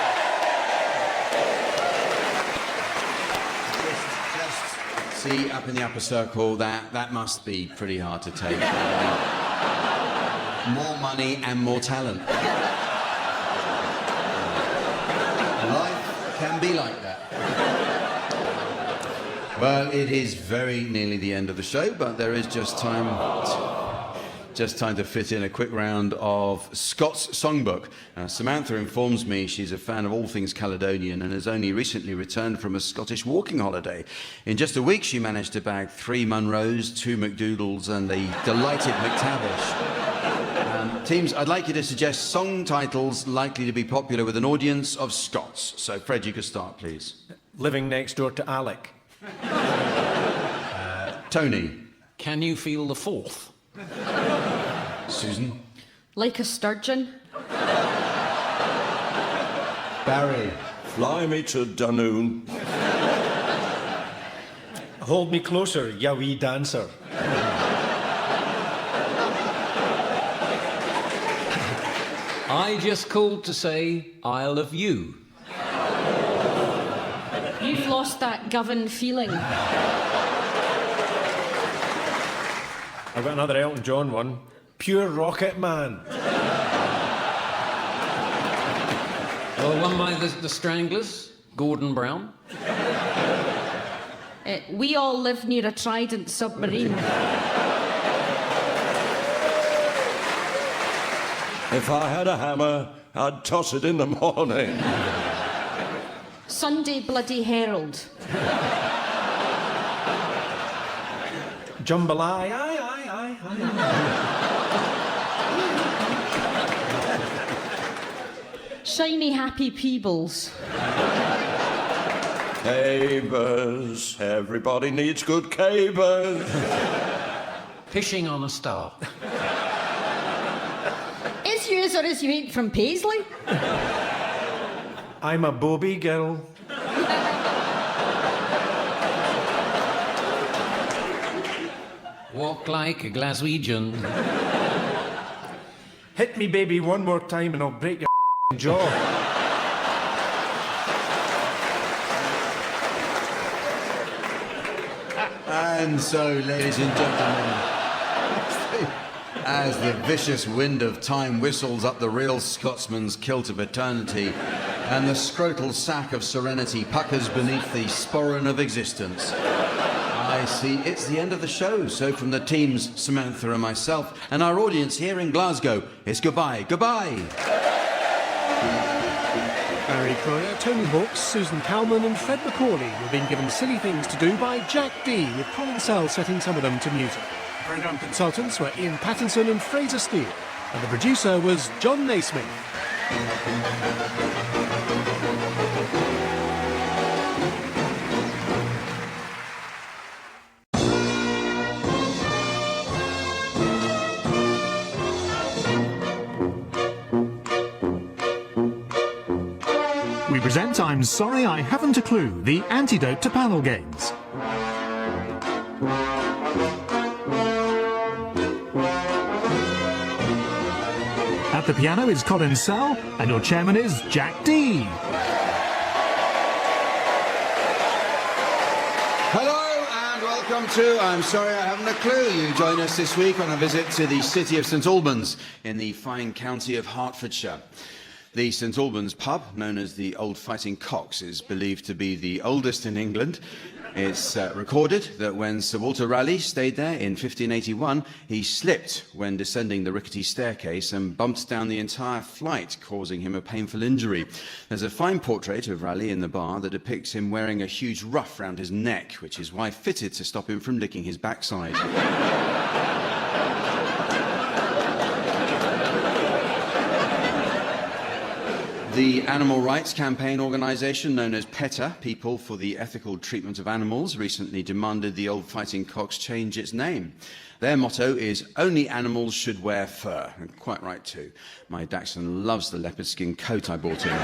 See, up in the upper circle, that must be pretty hard to take. More money and more talent. Life can be like that. Well, it is very nearly the end of the show, but there is just time to fit in a quick round of Scots Songbook. Samantha informs me she's a fan of all things Caledonian and has only recently returned from a Scottish walking holiday. In just a week, she managed to bag 3 Munros, 2 McDoodles and a delighted McTavish. Teams, I'd like you to suggest song titles likely to be popular with an audience of Scots. So, Fred, you could start, please. Living next door to Alec. Tony. Can you feel the fourth? Susan. Like a sturgeon. Barry. Fly me to Dunoon. Hold me closer, ya wee dancer. I just called to say Isle of You. You've lost that Govan feeling. I've got another Elton John one. Pure Rocket Man. Well, one by the Stranglers, Gordon Brown. We all live near a Trident submarine. If I had a hammer, I'd toss it in the morning. Sunday Bloody Herald. Jambalaya, aye. Shiny Happy Peebles. Cabers, everybody needs good cabers. Fishing on a Star. Is yous or is you ain't from Paisley? I'm a Bobby girl. Walk like a Glaswegian. Hit me, baby, one more time and I'll break your jaw. And so, ladies and gentlemen, as the vicious wind of time whistles up the real Scotsman's kilt of eternity and the scrotal sack of serenity puckers beneath the sporran of existence, I see it's the end of the show. So from the teams, Samantha and myself, and our audience here in Glasgow, it's goodbye. Goodbye. Barry Cryer, Tony Hawks, Susan Calman and Fred MacAulay were being given silly things to do by Jack Dee, with Colin Sell setting some of them to music. Programme consultants were Ian Pattinson and Fraser Steele, and the producer was John Naismith. We present I'm Sorry I Haven't a Clue, the antidote to panel games. At the piano is Colin Sell, and your chairman is Jack Dee. Hello and welcome welcome to I'm Sorry I Haven't a Clue. You join us this week on a visit to the city of St Albans in the fine county of Hertfordshire. The St Albans pub, known as the Old Fighting Cocks, is believed to be the oldest in England. It's recorded that when Sir Walter Raleigh stayed there in 1581, he slipped when descending the rickety staircase and bumped down the entire flight, causing him a painful injury. There's a fine portrait of Raleigh in the bar that depicts him wearing a huge ruff round his neck, which his wife fitted to stop him from licking his backside. The animal rights campaign organisation known as PETA, People for the Ethical Treatment of Animals, recently demanded the Old Fighting Cocks change its name. Their motto is, only animals should wear fur. And quite right too. My Dachshund loves the leopard skin coat I bought him.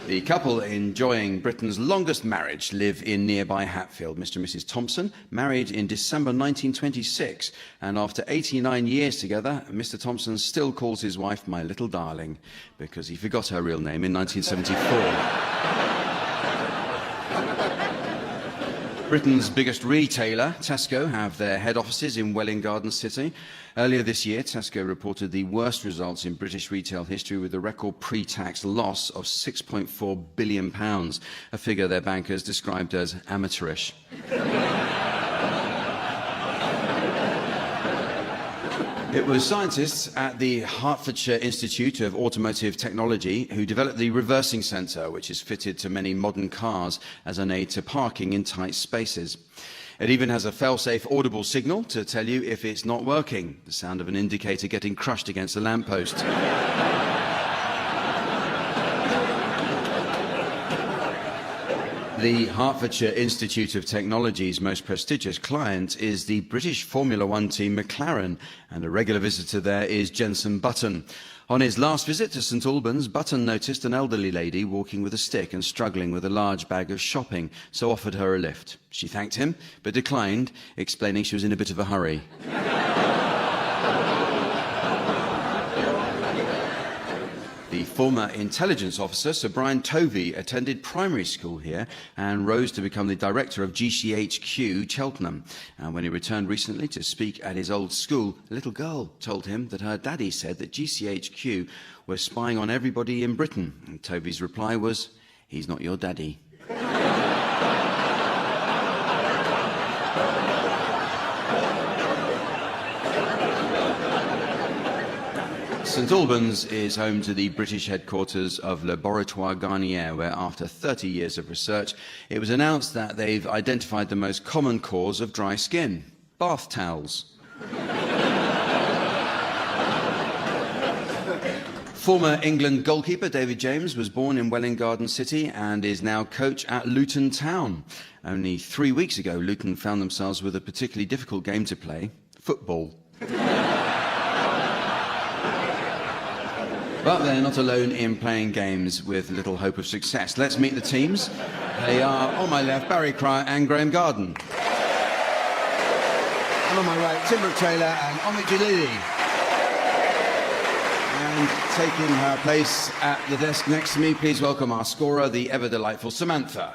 The couple enjoying Britain's longest marriage live in nearby Hatfield. Mr. and Mrs. Thompson married in December 1926, and after 89 years together, Mr. Thompson still calls his wife my little darling, because he forgot her real name in 1974. Britain's biggest retailer, Tesco, have their head offices in Welwyn Garden City. Earlier this year, Tesco reported the worst results in British retail history with a record pre-tax loss of £6.4 billion, a figure their bankers described as amateurish. It was scientists at the Hertfordshire Institute of Automotive Technology who developed the reversing sensor, which is fitted to many modern cars as an aid to parking in tight spaces. It even has a fail-safe audible signal to tell you if it's not working, the sound of an indicator getting crushed against a lamppost. The Hertfordshire Institute of Technology's most prestigious client is the British Formula One team McLaren, and a regular visitor there is Jenson Button. On his last visit to St Albans, Button noticed an elderly lady walking with a stick and struggling with a large bag of shopping, so offered her a lift. She thanked him, but declined, explaining she was in a bit of a hurry. The former intelligence officer, Sir Brian Tovey, attended primary school here and rose to become the director of GCHQ Cheltenham. And when he returned recently to speak at his old school, a little girl told him that her daddy said that GCHQ was spying on everybody in Britain. And Tovey's reply was, "He's not your daddy." St Albans is home to the British headquarters of Laboratoire Garnier, where after 30 years of research, it was announced that they've identified the most common cause of dry skin: bath towels. Former England goalkeeper David James was born in Welwyn Garden City and is now coach at Luton Town. Only 3 weeks ago, Luton found themselves with a particularly difficult game to play: football. But they're not alone in playing games with little hope of success. Let's meet the teams. They are, on my left, Barry Cryer and Graham Garden. And on my right, Tim Brooke-Taylor and Omid Jalili. And taking her place at the desk next to me, please welcome our scorer, the ever-delightful Samantha.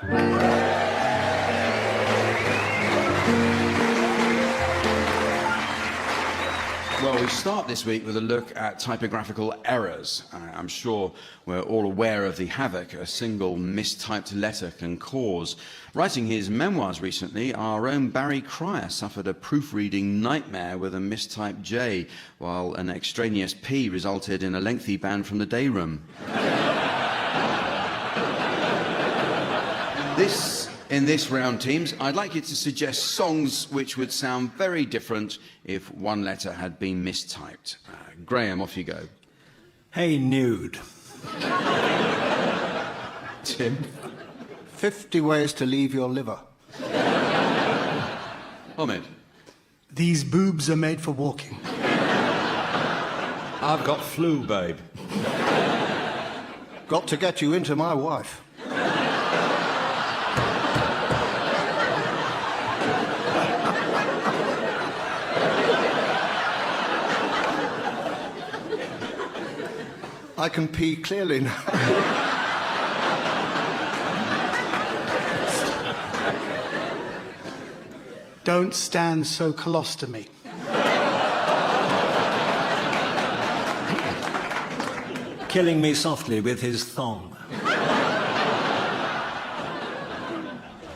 Well, we start this week with a look at typographical errors. I'm sure we're all aware of the havoc a single mistyped letter can cause. Writing his memoirs recently, our own Barry Cryer suffered a proofreading nightmare with a mistyped J, while an extraneous P resulted in a lengthy ban from the day room. In this round, teams, I'd like you to suggest songs which would sound very different if one letter had been mistyped. Graham, off you go. Hey, nude. Tim? 50 ways to leave your liver. Omid? These boobs are made for walking. I've got flu, babe. Got to get you into my wife. I can pee clearly now. Don't stand so close to me. Killing me softly with his thong.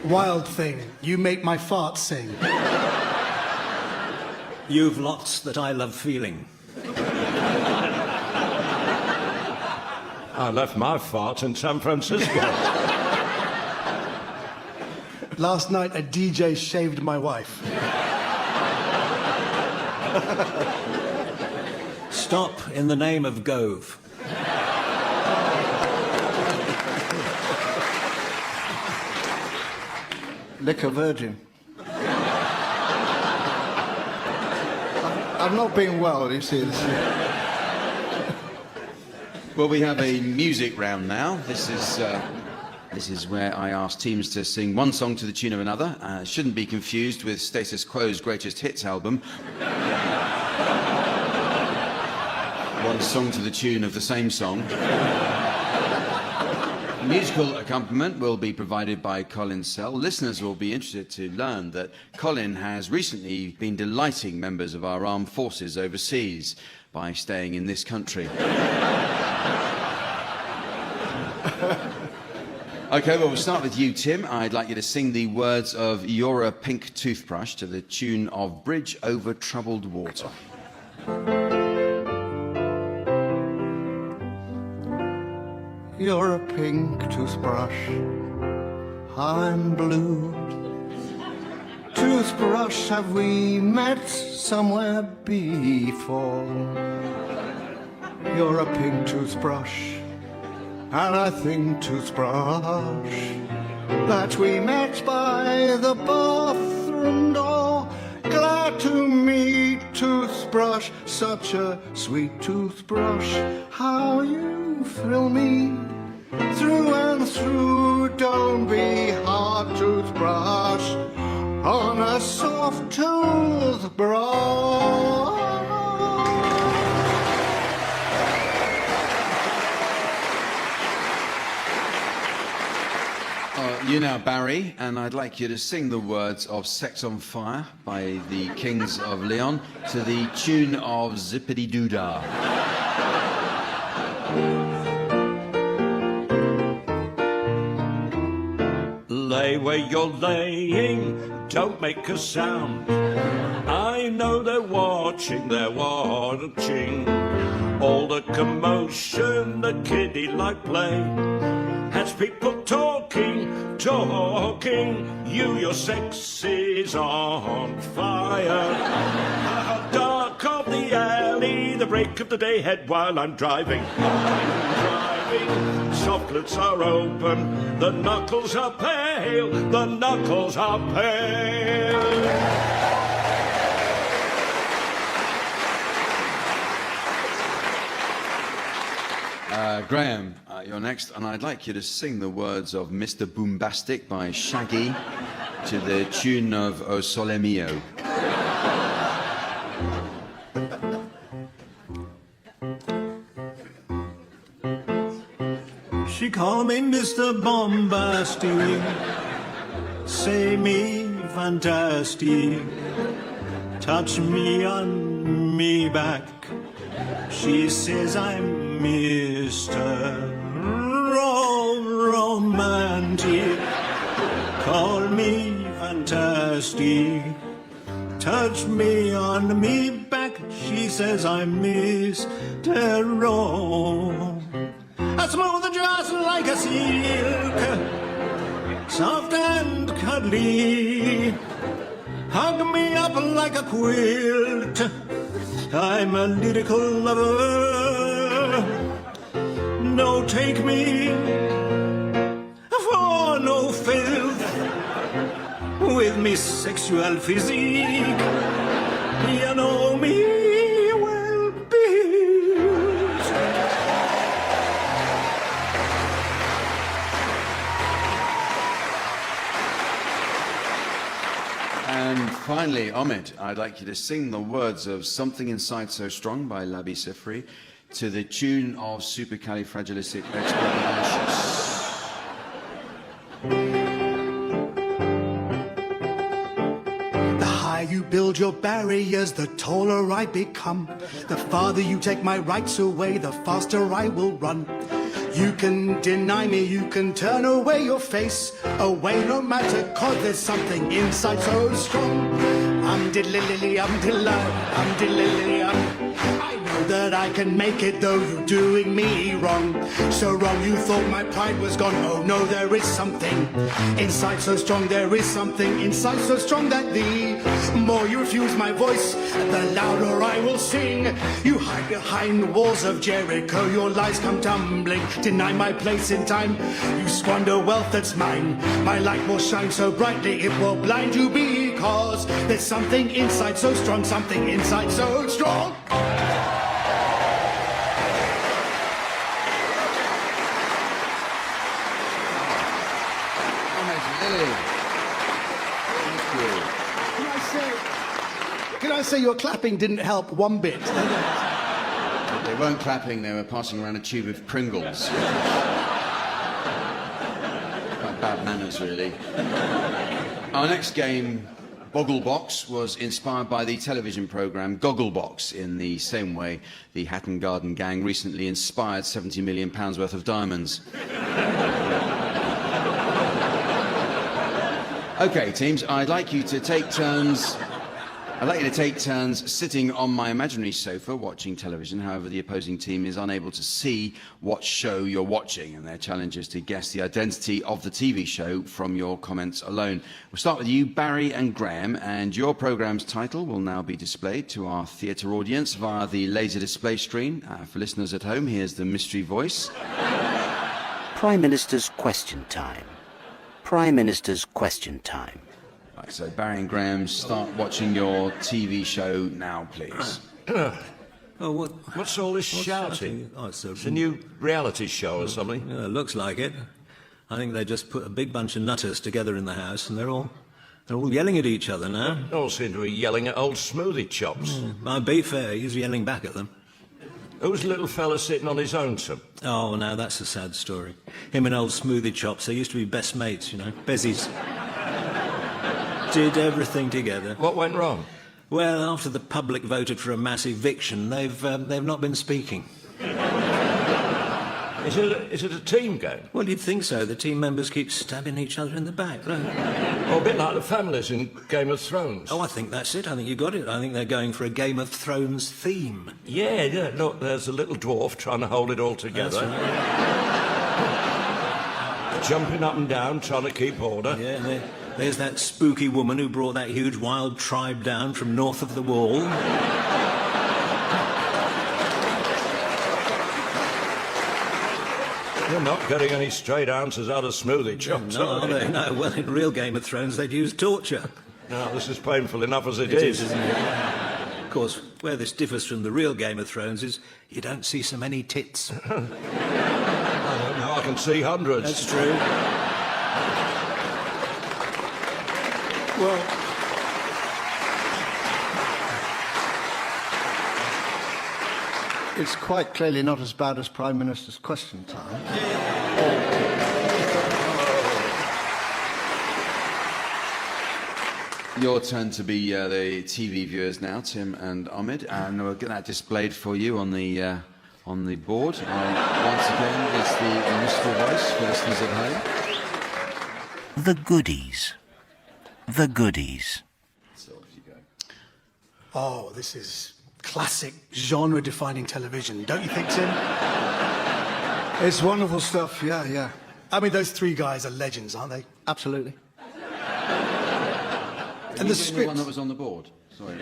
Wild thing, you make my farts sing. You've lots that I love feeling. I left my fart in San Francisco. Last night, a DJ shaved my wife. Stop in the name of Gove. Liquor virgin. I'm not being well, you see. Well, we have a music round now. This is where I ask teams to sing one song to the tune of another. Shouldn't be confused with Status Quo's greatest hits album. One song to the tune of the same song. Musical accompaniment will be provided by Colin Sell. Listeners will be interested to learn that Colin has recently been delighting members of our armed forces overseas by staying in this country. OK, well, we'll start with you, Tim. I'd like you to sing the words of You're a Pink Toothbrush to the tune of Bridge Over Troubled Water. You're a pink toothbrush, I'm blue. Toothbrush, have we met somewhere before? You're a pink toothbrush, and I think toothbrush that we met by the bathroom door. Glad to meet toothbrush, such a sweet toothbrush. How you thrill me through and through. Don't be hard, toothbrush, on a soft toothbrush. You now, Barry, and I'd like you to sing the words of Sex on Fire by the Kings of Leon to the tune of Zippity Doodah. Lay where you're laying, don't make a sound. I know they're watching. All the commotion, the kiddie like play, has people talking. Your sex is on fire. Dark of the alley, the break of the day head while I'm driving. Soft lips are open, the knuckles are pale, Graham, you're next, and I'd like you to sing the words of Mr. Boombastic by Shaggy to the tune of O Sole Mio. She called me Mr. Bombastic, say me fantastic, touch me on me back. She says I'm Mr. Romantic, call me fantastic, touch me on me back. She says I'm Mr. Smooth just like a silk, soft and cuddly, hug me up like a quilt. I'm a lyrical lover. No, take me for no filth with me sexual physique. You know me well built. And finally, Omid, I'd like you to sing the words of Something Inside So Strong by Labi Siffre to the tune of Supercalifragilisticexpialidocious. The build your barriers, the taller I become. The farther you take my rights away, the faster I will run. You can deny me, you can turn away your face, away no matter, 'cause there's something inside so strong. I'm diddly-lily, I'm diddly-lily, I know that I can make it, though you're doing me wrong. So wrong, you thought my pride was gone. Oh no, there is something inside so strong. There is something inside so strong that the more you refuse my voice, the louder I will sing. You hide behind the walls of Jericho, your lies come tumbling. Deny my place in time, you squander wealth that's mine. My light will shine so brightly, it will blind you, because there's something inside so strong, something inside so strong. Can I say your clapping didn't help one bit? They weren't clapping, they were passing around a tube of Pringles. Quite bad manners, really. Our next game, Bogglebox, was inspired by the television programme Gogglebox, in the same way the Hatton Garden Gang recently inspired £70 million worth of diamonds. OK, teams, I'd like you to take turns sitting on my imaginary sofa watching television. However, the opposing team is unable to see what show you're watching, and their challenge is to guess the identity of the TV show from your comments alone. We'll start with you, Barry and Graham, and your programme's title will now be displayed to our theatre audience via the laser display screen. For listeners at home, here's the mystery voice. Prime Minister's Question Time. Prime Minister's Question Time. Right, so Barry and Graham, start watching your TV show now, please. Oh, What's all this shouting? Oh, It's a new reality show or something. Yeah, it looks like it. I think they just put a big bunch of nutters together in the house, and they're all yelling at each other now. All seem to be yelling at old Smoothie Chops. My be fair, he's yelling back at them. Who's the little fella sitting on his own, sir? Oh, now that's a sad story. Him and old Smoothie Chops, they used to be best mates, you know, Bezzies. Did everything together. What went wrong? Well, after the public voted for a mass eviction, they've not been speaking. Is it a team game? Well, you'd think so. The team members keep stabbing each other in the back. Right? Oh, a bit like the families in Game of Thrones. Oh, I think that's it. I think you got it. I think they're going for a Game of Thrones theme. Yeah. Look, there's a little dwarf trying to hold it all together. Right. Jumping up and down, trying to keep order. Yeah, and there's that spooky woman who brought that huge wild tribe down from north of the wall. You're not getting any straight answers out of Smoothie Chops, No, are are you? they? No, well, in real Game of Thrones, they'd use torture. No, this is painful enough as it It is. isn't it? Of course, where this differs from the real Game of Thrones is you don't see so many tits. Now I can see hundreds. That's true. Well, it's quite clearly not as bad as Prime Minister's Question Time. Your turn to be the TV viewers now, Tim and Ahmed, and we'll get that displayed for you on the board. Once again, it's the mystery voice for listeners at home. The goodies. The goodies. So off you go. Oh, this is classic genre-defining television, don't you think, Tim? It's wonderful stuff, yeah. I mean, those three guys are legends, aren't they? Absolutely. And the script. The one that was on the board. Sorry.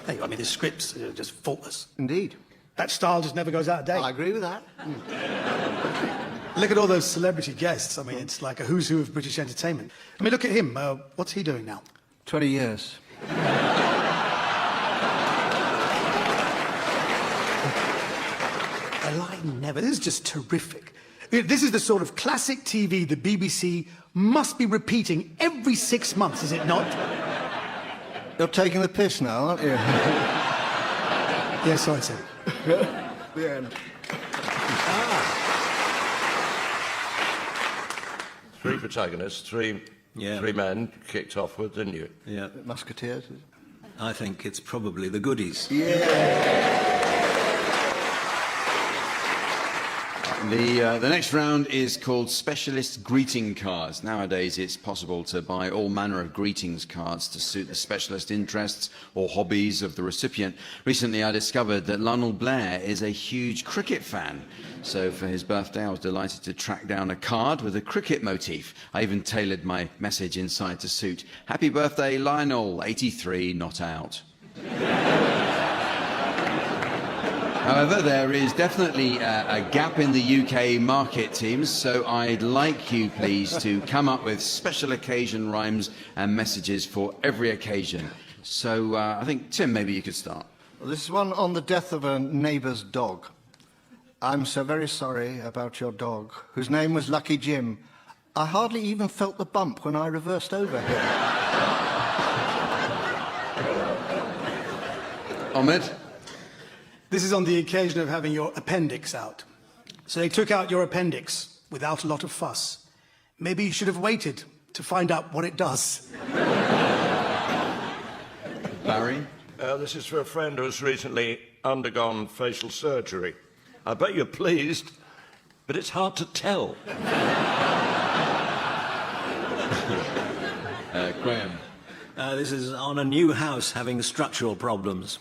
Hey, I mean, the scripts are just faultless. Indeed. That style just never goes out of date. I agree with that. Look at all those celebrity guests. I mean, it's like a who's who of British entertainment. I mean, look at him. What's he doing now? 20 years. A lie never. This is just terrific. This is the sort of classic TV the BBC must be repeating every 6 months, is it not? You're taking the piss now, aren't you? Yes, sorry, Tim. The end. Three protagonists, three men kicked off with, didn't you? Yeah. Musketeers? I think it's probably the goodies. The next round is called Specialist Greeting Cards. Nowadays, it's possible to buy all manner of greetings cards to suit the specialist interests or hobbies of the recipient. Recently, I discovered that Lionel Blair is a huge cricket fan. So for his birthday, I was delighted to track down a card with a cricket motif. I even tailored my message inside to suit. Happy birthday, Lionel, 83, not out. However, there is definitely a gap in the UK market, teams, so I'd like you, please, to come up with special occasion rhymes and messages for every occasion. So I think, Tim, maybe you could start. Well, this is one on the death of a neighbour's dog. I'm so very sorry about your dog, whose name was Lucky Jim. I hardly even felt the bump when I reversed over here. Ahmed? This is on the occasion of having your appendix out. So they took out your appendix without a lot of fuss. Maybe you should have waited to find out what it does. Barry? This is for a friend who's recently undergone facial surgery. I bet you're pleased, but it's hard to tell. Graham? This is on a new house having structural problems.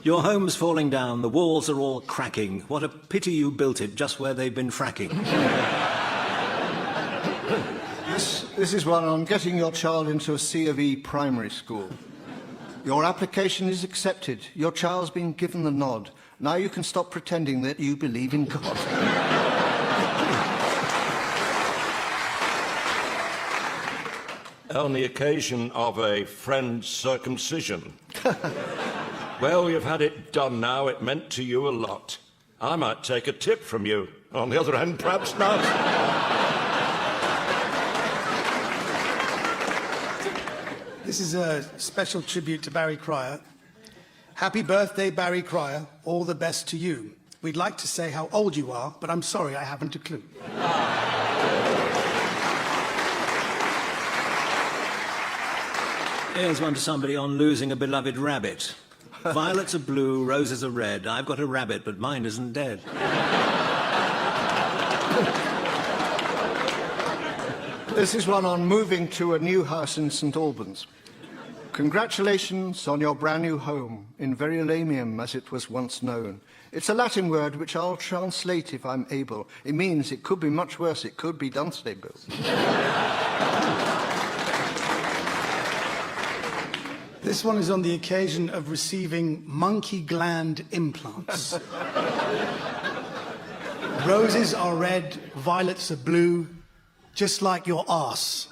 Your home's falling down, the walls are all cracking. What a pity you built it just where they've been fracking. This is one on getting your child into a C of E primary school. Your application is accepted. Your child's been given the nod. Now you can stop pretending that you believe in God. On the occasion of a friend's circumcision. Well, you've had it done now. It meant to you a lot. I might take a tip from you. On the other hand, perhaps not. This is a special tribute to Barry Cryer. Happy birthday, Barry Cryer. All the best to you. We'd like to say how old you are, but I'm sorry I haven't a clue. Here's one to somebody on losing a beloved rabbit. Violets are blue, roses are red. I've got a rabbit, but mine isn't dead. This is one on moving to a new house in St Albans. Congratulations on your brand new home, in Verulamium as it was once known. It's a Latin word which I'll translate if I'm able. It means it could be much worse, it could be Dunstable. This one is on the occasion of receiving monkey gland implants. Roses are red, violets are blue, just like your arse.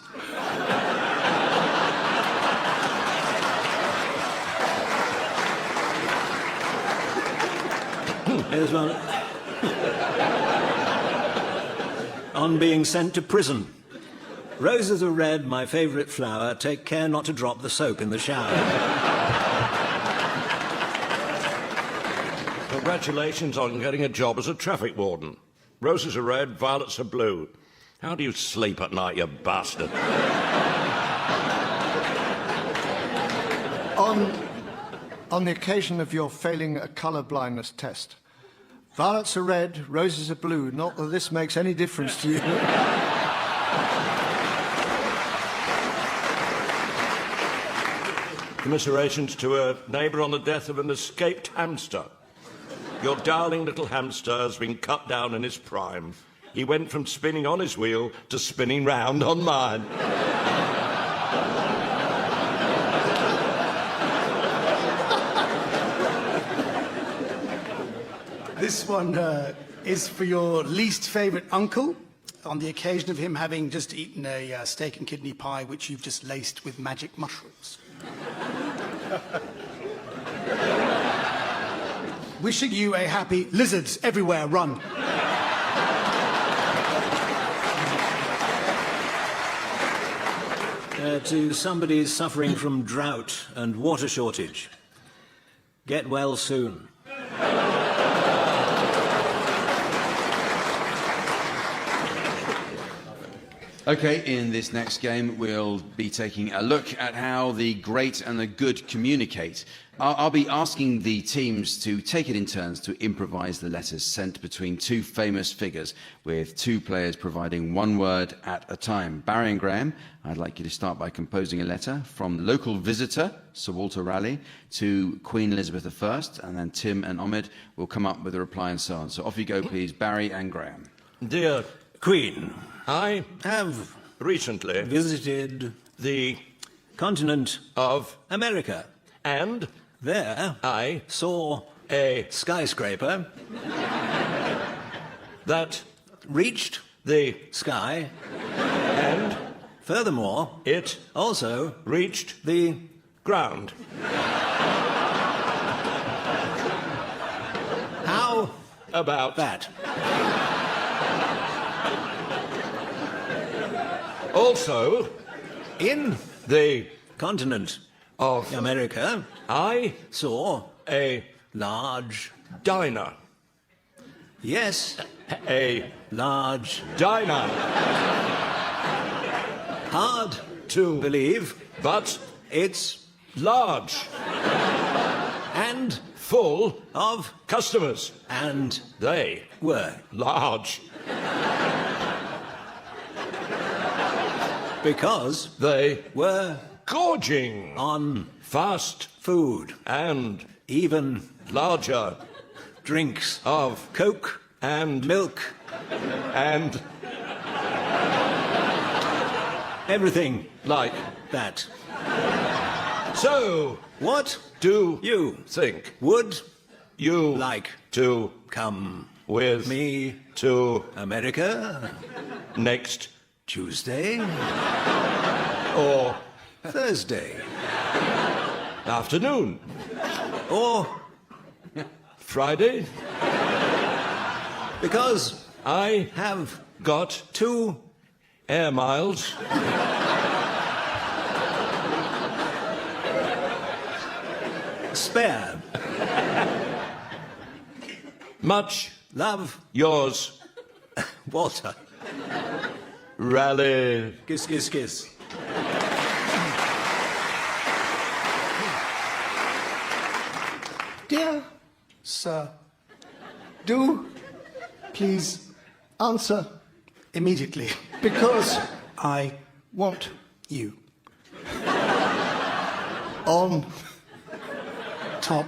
Here's one on being sent to prison. Roses are red, my favourite flower. Take care not to drop the soap in the shower. Congratulations on getting a job as a traffic warden. Roses are red, violets are blue. How do you sleep at night, you bastard? On the occasion of your failing a colour blindness test. Violets are red, roses are blue. Not that this makes any difference to you. Commiserations to a neighbour on the death of an escaped hamster. Your darling little hamster has been cut down in his prime. He went from spinning on his wheel to spinning round on mine. This one is for your least favourite uncle, on the occasion of him having just eaten a steak and kidney pie which you've just laced with magic mushrooms. Wishing you a happy lizards everywhere run. To somebody suffering from drought and water shortage. Get well soon. Okay, in this next game, we'll be taking a look at how the great and the good communicate. I'll be asking the teams to take it in turns to improvise the letters sent between two famous figures, with two players providing one word at a time. Barry and Graham, I'd like you to start by composing a letter from local visitor, Sir Walter Raleigh, to Queen Elizabeth I, and then Tim and Omid will come up with a reply and so on. So off you go, please, Barry and Graham. Dear Queen, I have recently visited the continent of America, and there I saw a skyscraper that reached the sky, and furthermore, it also reached the ground. How about that? Also, In the continent of America, I saw a large, diner. yes, A large, diner. hard To believe but it's large. and Full of customers. and They were large. because They were gorging on fast food, and even larger drinks of Coke, and milk, and everything like that. so. What Do you think would you like to come with me to America next Tuesday or Thursday afternoon, or Friday? because I have got two air miles spare. much Love, yours, Walter. Raleigh. Kiss, kiss, kiss. Dear Sir, do please answer Immediately. because I want you. on Top.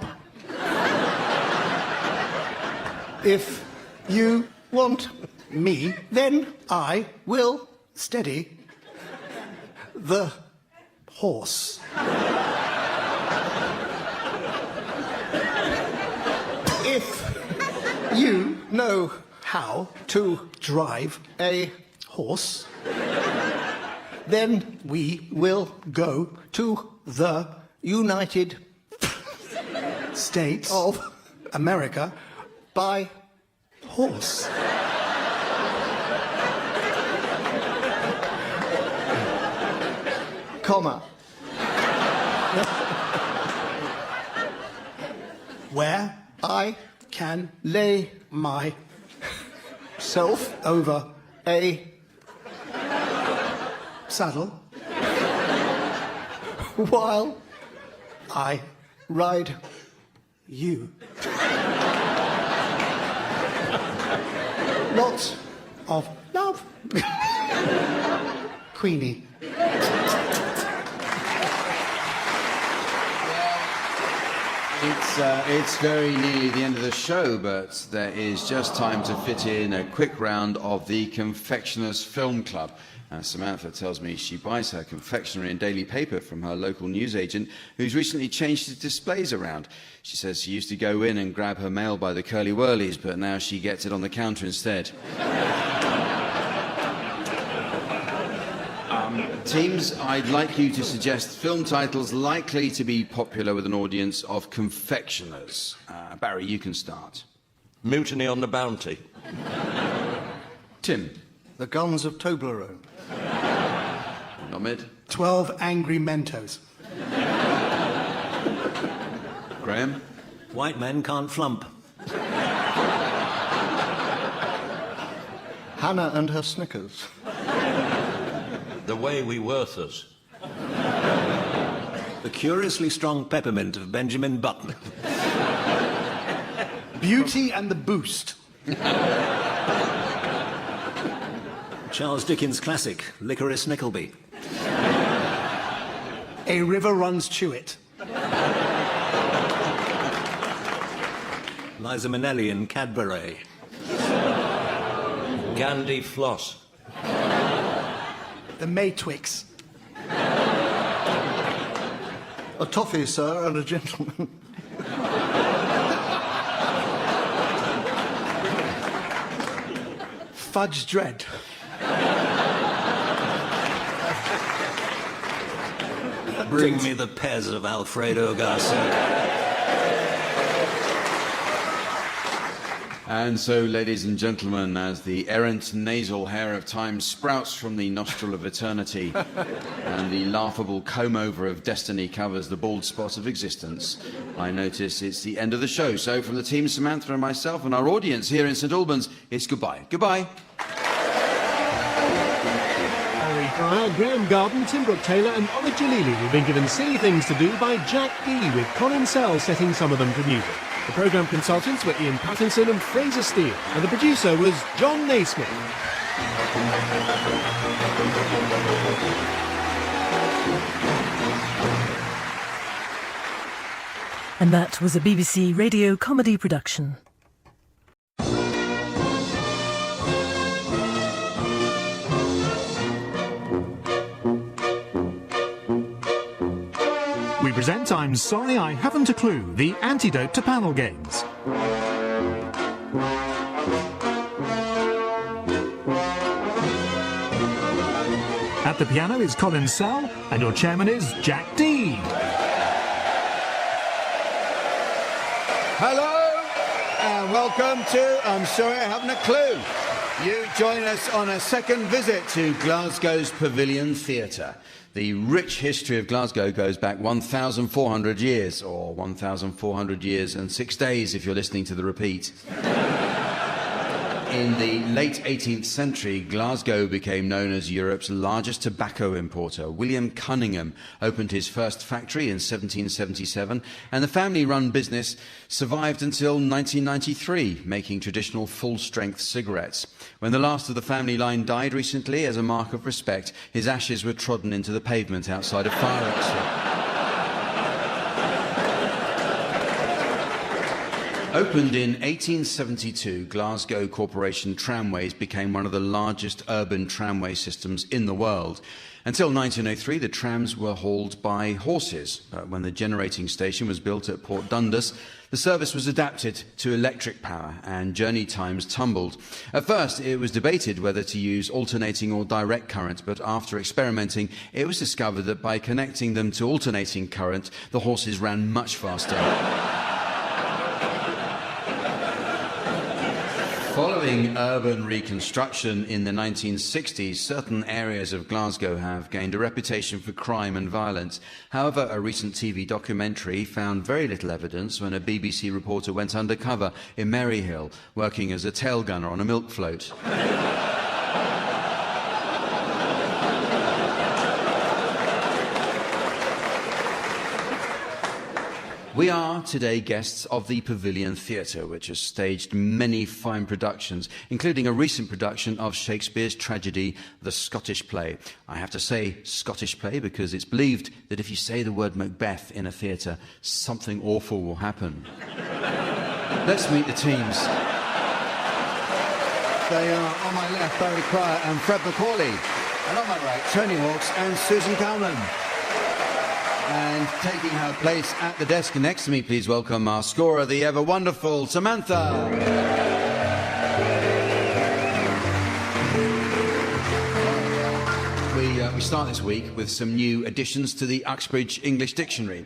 if you want Me. then I will steady the horse. if you know How to drive a horse. then We will go to the United States of America by horse. comma Where I can lay my self over a saddle while I ride you. lots Of love Queenie. It's very nearly the end of the show, but there is just time to fit in a quick round of the Confectioners Film Club. Samantha tells me she buys her confectionery and daily paper from her local newsagent, who's recently changed his displays around. She says she used to go in and grab her mail by the curly whirlies, but now she gets it on the counter instead. Teams, I'd like you to suggest film titles likely to be popular with an audience of confectioners. Barry, you can start. Mutiny on the Bounty. Tim. the guns of Toblerone. Nomid. 12 Angry Mentos. Graham. White men can't flump. Hannah and her Snickers. The way we worth us. The curiously strong peppermint of Benjamin Button. Beauty and the Boost. Charles Dickens' classic, Licorice Nickleby. A River Runs Chewit. Liza Minnelli in Cadbury. Gandhi Floss. The Maytwix. A toffee, sir, and a gentleman. Fudge Dread. Bring me the Pez of Alfredo Garcia. And so, ladies and gentlemen, as the errant nasal hair of time sprouts from the nostril of eternity and the laughable comb-over of destiny covers the bald spot of existence, I notice it's the end of the show. So from the team, Samantha and myself and our audience here in St Albans, it's goodbye. Goodbye. Barry Cryer, Graham Garden, Tim Brooke-Taylor and Ovid Jalili have been given silly things to do by Jack Dee, with Colin Sell setting some of them to music. The programme consultants were Ian Pattinson and Fraser Steele, and the producer was John Naismith. And that was a BBC Radio Comedy production. We present I'm Sorry I Haven't a Clue, the antidote to panel games. At the piano is Colin Sell, and your chairman is Jack Dee. Hello and welcome to I'm Sorry I Haven't a Clue. You join us on a second visit to Glasgow's Pavilion Theatre. The rich history of Glasgow goes back 1,400 years, or 1,400 years and 6 days if you're listening to the repeat. In the late 18th century, Glasgow became known as Europe's largest tobacco importer. William Cunningham opened his first factory in 1777, and the family-run business survived until 1993, making traditional full-strength cigarettes. When the last of the family line died recently, as a mark of respect, his ashes were trodden into the pavement outside of fire exit. Opened in 1872, Glasgow Corporation Tramways became one of the largest urban tramway systems in the world. Until 1903, the trams were hauled by horses. When the generating station was built at Port Dundas, the service was adapted to electric power and journey times tumbled. At first, it was debated whether to use alternating or direct current, but after experimenting, it was discovered that by connecting them to alternating current, the horses ran much faster. Following urban reconstruction in the 1960s, certain areas of Glasgow have gained a reputation for crime and violence. However, a recent TV documentary found very little evidence when a BBC reporter went undercover in Maryhill, working as a tail gunner on a milk float. We are today guests of the Pavilion Theatre, which has staged many fine productions, including a recent production of Shakespeare's tragedy, The Scottish Play. I have to say Scottish Play because it's believed that if you say the word Macbeth in a theatre, something awful will happen. Let's meet the teams. They are on my left, Barry Cryer and Fred MacAulay, and on my right, Tony Hawkes and Susan Calman. And taking her place at the desk next to me, please welcome our scorer, the ever-wonderful Samantha. We start this week with some new additions to the Uxbridge English Dictionary.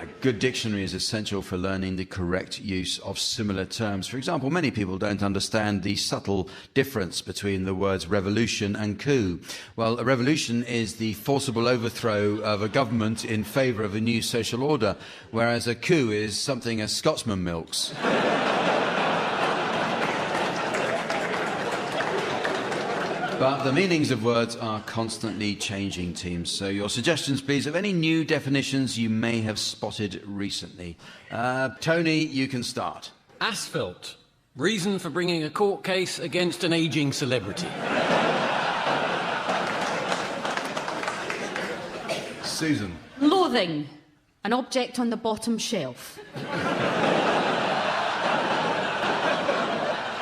A good dictionary is essential for learning the correct use of similar terms. For example, many people don't understand the subtle difference between the words revolution and coup. Well, a revolution is the forcible overthrow of a government in favour of a new social order, whereas a coup is something a Scotsman milks. But the meanings of words are constantly changing, teams. So your suggestions, please, of any new definitions you may have spotted recently. Tony, you can start. Asphalt. Reason for bringing a court case against an ageing celebrity. Susan. Loathing. An object on the bottom shelf.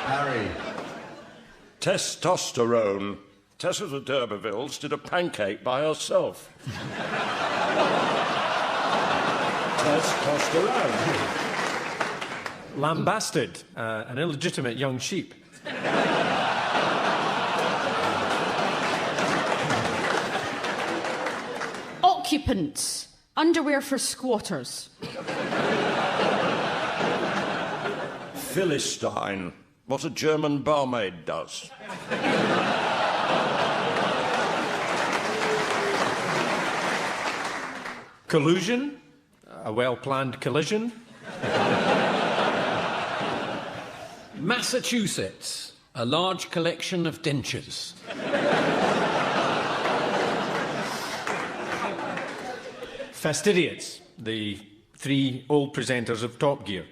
Harry. Testosterone. Tessa the d'Urbervilles did a pancake by herself. Testosterone. Lambasted. An illegitimate young sheep. Occupants. Underwear for squatters. Philistine. What a German barmaid does. Collusion. A well-planned collision. Massachusetts. A large collection of dentures. Fastidious. The 3 old presenters of Top Gear.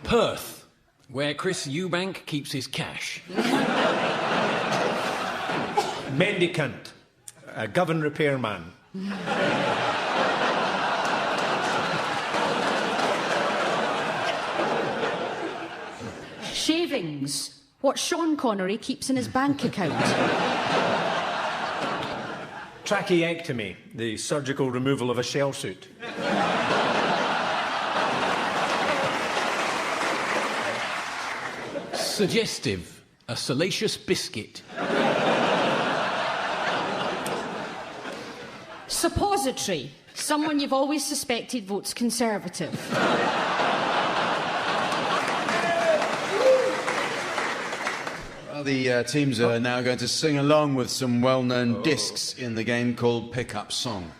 Perth, where Chris Eubank keeps his cash. Mendicant. A govern repairman. Shavings. What Sean Connery keeps in his bank account. Tracheectomy. The surgical removal of a shell suit. Suggestive. A salacious biscuit. Suppository. Someone you've always suspected votes Conservative. Well, the teams are now going to sing along with some well-known discs in the game called Pick-Up Song.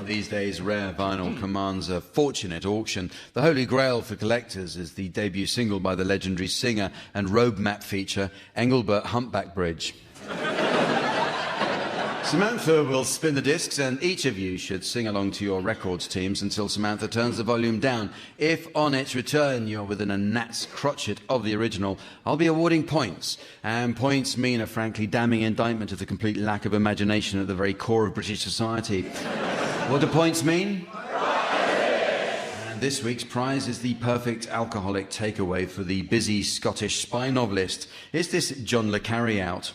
These days, rare vinyl commands a fortune at auction. The holy grail for collectors is the debut single by the legendary singer and road map feature, Engelbert Humpback Bridge. Samantha will spin the discs, and each of you should sing along to your records teams until Samantha turns the volume down. If on its return you're within a gnat's crotchet of the original, I'll be awarding points. And points mean a frankly damning indictment of the complete lack of imagination at the very core of British society. What do points mean? And this week's prize is the perfect alcoholic takeaway for the busy Scottish spy novelist. Is this John le Carre out?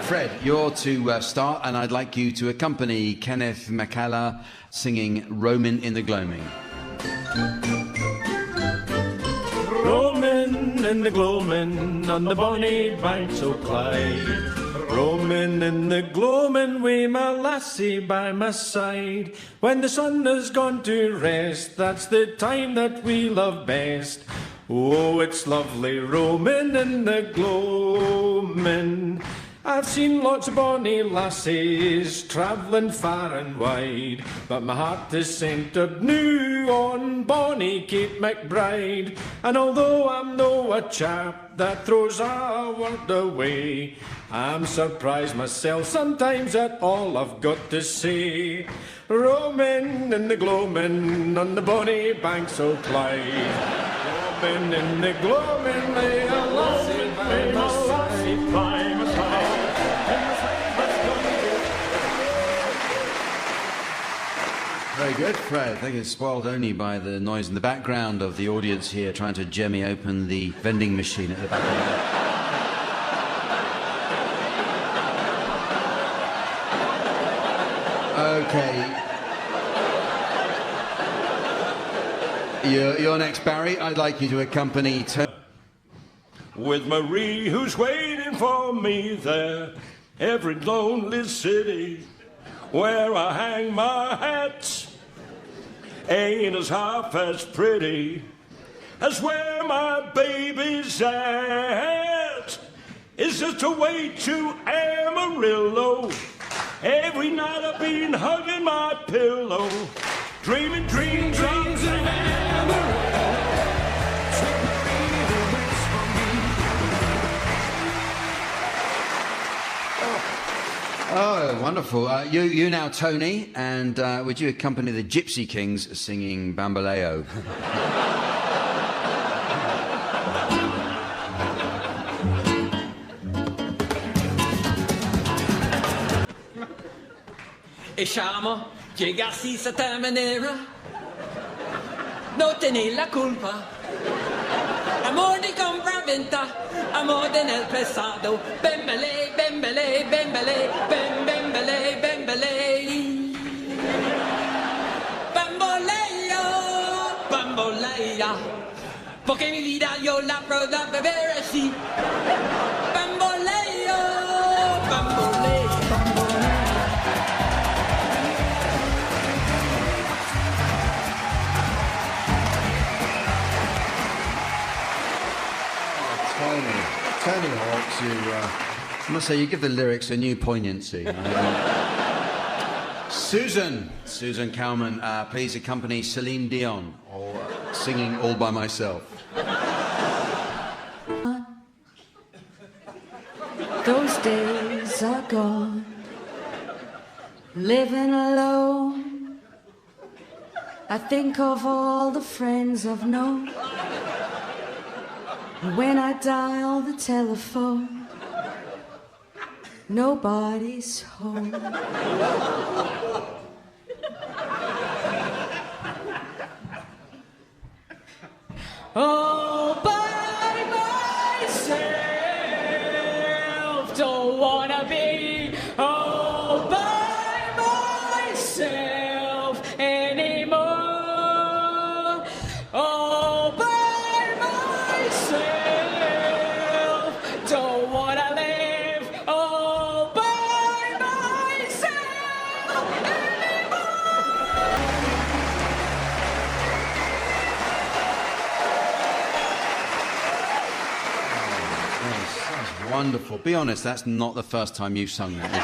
Fred, you're to start, and I'd like you to accompany Kenneth MacAulay singing Roaming in the Gloaming. Roaming in the gloaming on the bonny banks o' Clyde. Roaming in the gloaming wi' my lassie by my side. When the sun has gone to rest, that's the time that we love best. Oh, it's lovely roaming in the gloaming. I've seen lots of bonny lassies travelling far and wide, but my heart is centred new on bonny Kate McBride. And although I'm no a chap that throws a word away, I'm surprised myself sometimes at all I've got to say. Roaming in the gloaming on the bonny banks o' Clyde. Roaming in the gloaming, lay a lassie by my side. Very good, Fred. I think it's spoiled only by the noise in the background of the audience here trying to jemmy open the vending machine at the back of the... OK. You're next, Barry. I'd like you to accompany... With Marie, who's waiting for me there, every lonely city where I hang my hat ain't as half as pretty as where my baby's at. It's just a way to Amarillo. Every night I've been hugging my pillow, Dreaming dreams of Oh, wonderful. You now, Tony, and would you accompany the Gypsy Kings singing Bamboleo? E siamo llegati a sta maniera, non tenere la colpa. Amor di compraventa, amore nel passato. Bembele, bembele, bembele, bembele, bembele. Bamboleo, bambolea, porque mi vida yo la puedo beber así. Bamboleo, bambolea, bambolea. Tony Hawks, I must say, you give the lyrics a new poignancy. Susan Calman, please accompany Celine Dion, or singing All By Myself. Those days are gone, living alone. I think of all the friends I've known. When I dial the telephone, nobody's home. All by myself, don't wanna be all by myself anymore. All by myself, don't wanna live all by myself anymore. That's wonderful. Be honest, that's not the first time you've sung that, is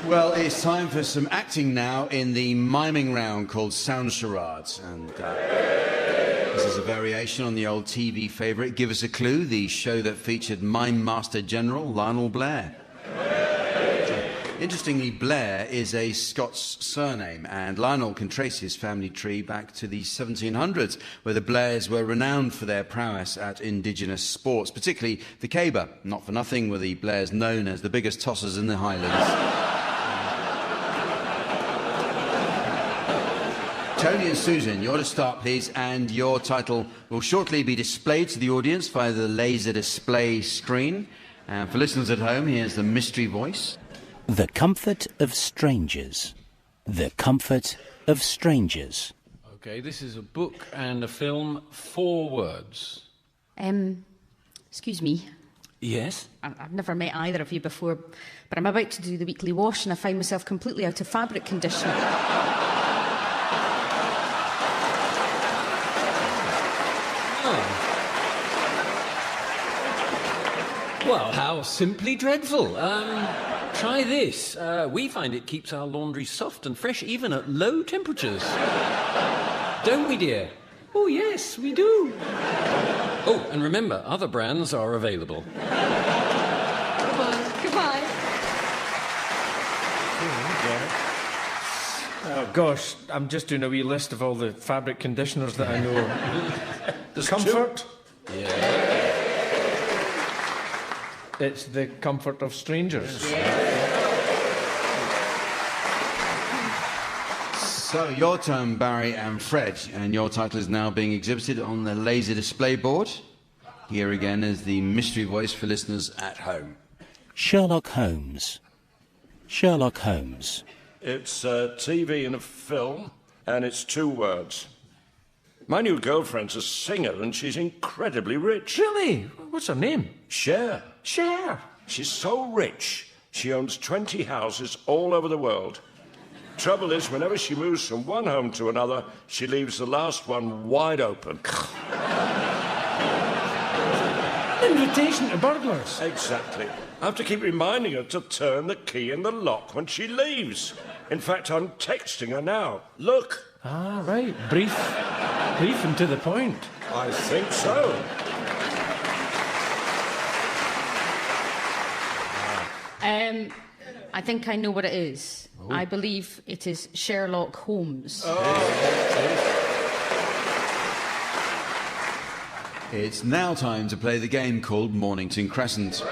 it? Well, it's time for some acting now in the miming round called Sound Charades. And this is a variation on the old TV favourite, Give Us a Clue, the show that featured Mime Master General Lionel Blair. Interestingly, Blair is a Scots surname, and Lionel can trace his family tree back to the 1700s, where the Blairs were renowned for their prowess at indigenous sports, particularly the caber. Not for nothing were the Blairs known as the biggest tossers in the Highlands. Tony and Susan, you're to start, please, and your title will shortly be displayed to the audience via the laser display screen. And for listeners at home, here's the mystery voice. The Comfort of Strangers. The Comfort of Strangers. Okay, this is a book and a film, 4 words. Excuse me. Yes? I've never met either of you before, but I'm about to do the weekly wash and I find myself completely out of fabric conditioner. Well, how simply dreadful. Try this. We find it keeps our laundry soft and fresh even at low temperatures. Don't we, dear? Oh, yes, we do. Oh, and remember, other brands are available. Goodbye. Goodbye. Oh, gosh, I'm just doing a wee list of all the fabric conditioners that I know. There's Comfort. Yeah. It's the Comfort of Strangers. So, your turn, Barry and Fred, and your title is now being exhibited on the laser display board. Here again is the mystery voice for listeners at home. Sherlock Holmes. Sherlock Holmes. It's a TV and a film, and it's 2 words. My new girlfriend's a singer, and she's incredibly rich. Really? What's her name? Cher. Cher. She's so rich, she owns 20 houses all over the world. Trouble is, whenever she moves from one home to another, she leaves the last one wide open. Invitation to burglars. Exactly. I have to keep reminding her to turn the key in the lock when she leaves. In fact, I'm texting her now. Look. Ah, right. Brief and to the point. I think so. I think I know what it is. Oh. I believe it is Sherlock Holmes. It's now time to play the game called Mornington Crescent.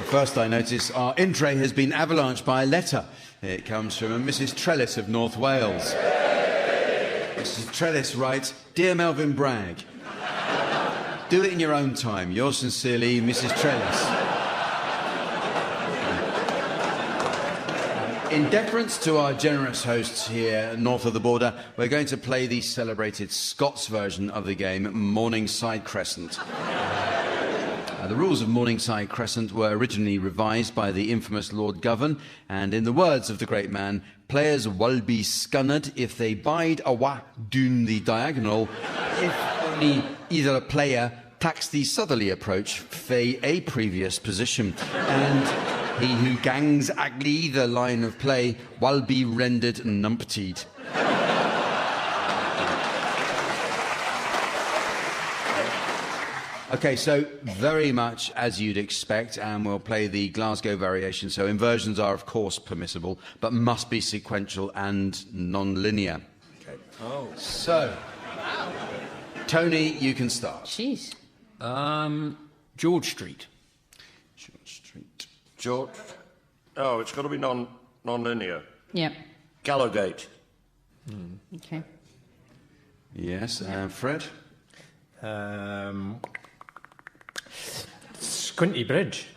First, I notice our in tray has been avalanched by a letter. It comes from a Mrs. Trellis of North Wales. Mrs. Trellis writes, "Dear Melvin Bragg, do it in your own time. Yours sincerely, Mrs. Trellis." In deference to our generous hosts here north of the border, we're going to play the celebrated Scots version of the game, Morningside Crescent. The rules of Morningside Crescent were originally revised by the infamous Lord Govan, and in the words of the great man, players will be scunned if they bide awa doon the diagonal, if only either player tacks the southerly approach fae a previous position, and he who gangs agli the line of play will be rendered numptied. Okay, so very much as you'd expect, and we'll play the Glasgow variation. So inversions are, of course, permissible, but must be sequential and non-linear. Okay. Oh. So, Tony, you can start. Jeez. George Street. George. Oh, it's got to be non-linear. Yeah. Gallowgate. Okay. Yes, Fred? Squinty Bridge.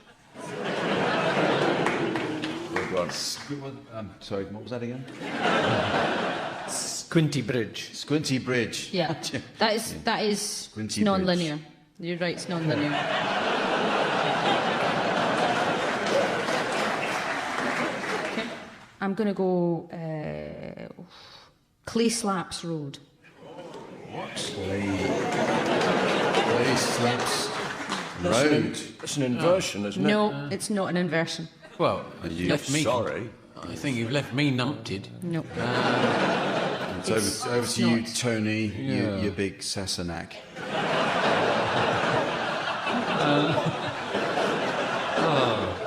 Sorry, what was that again? Squinty Bridge. Squinty Bridge. Yeah. That is Squinty non-linear. Bridge. You're right, it's non-linear. Okay. I'm going to go Clay Slaps Road. What? Clay Slaps Road. It's an inversion, isn't it? No, it's not an inversion. Well, you left me. Sorry. I think you've left me numpted. No. It's over to you, Tony, you big Sassenach.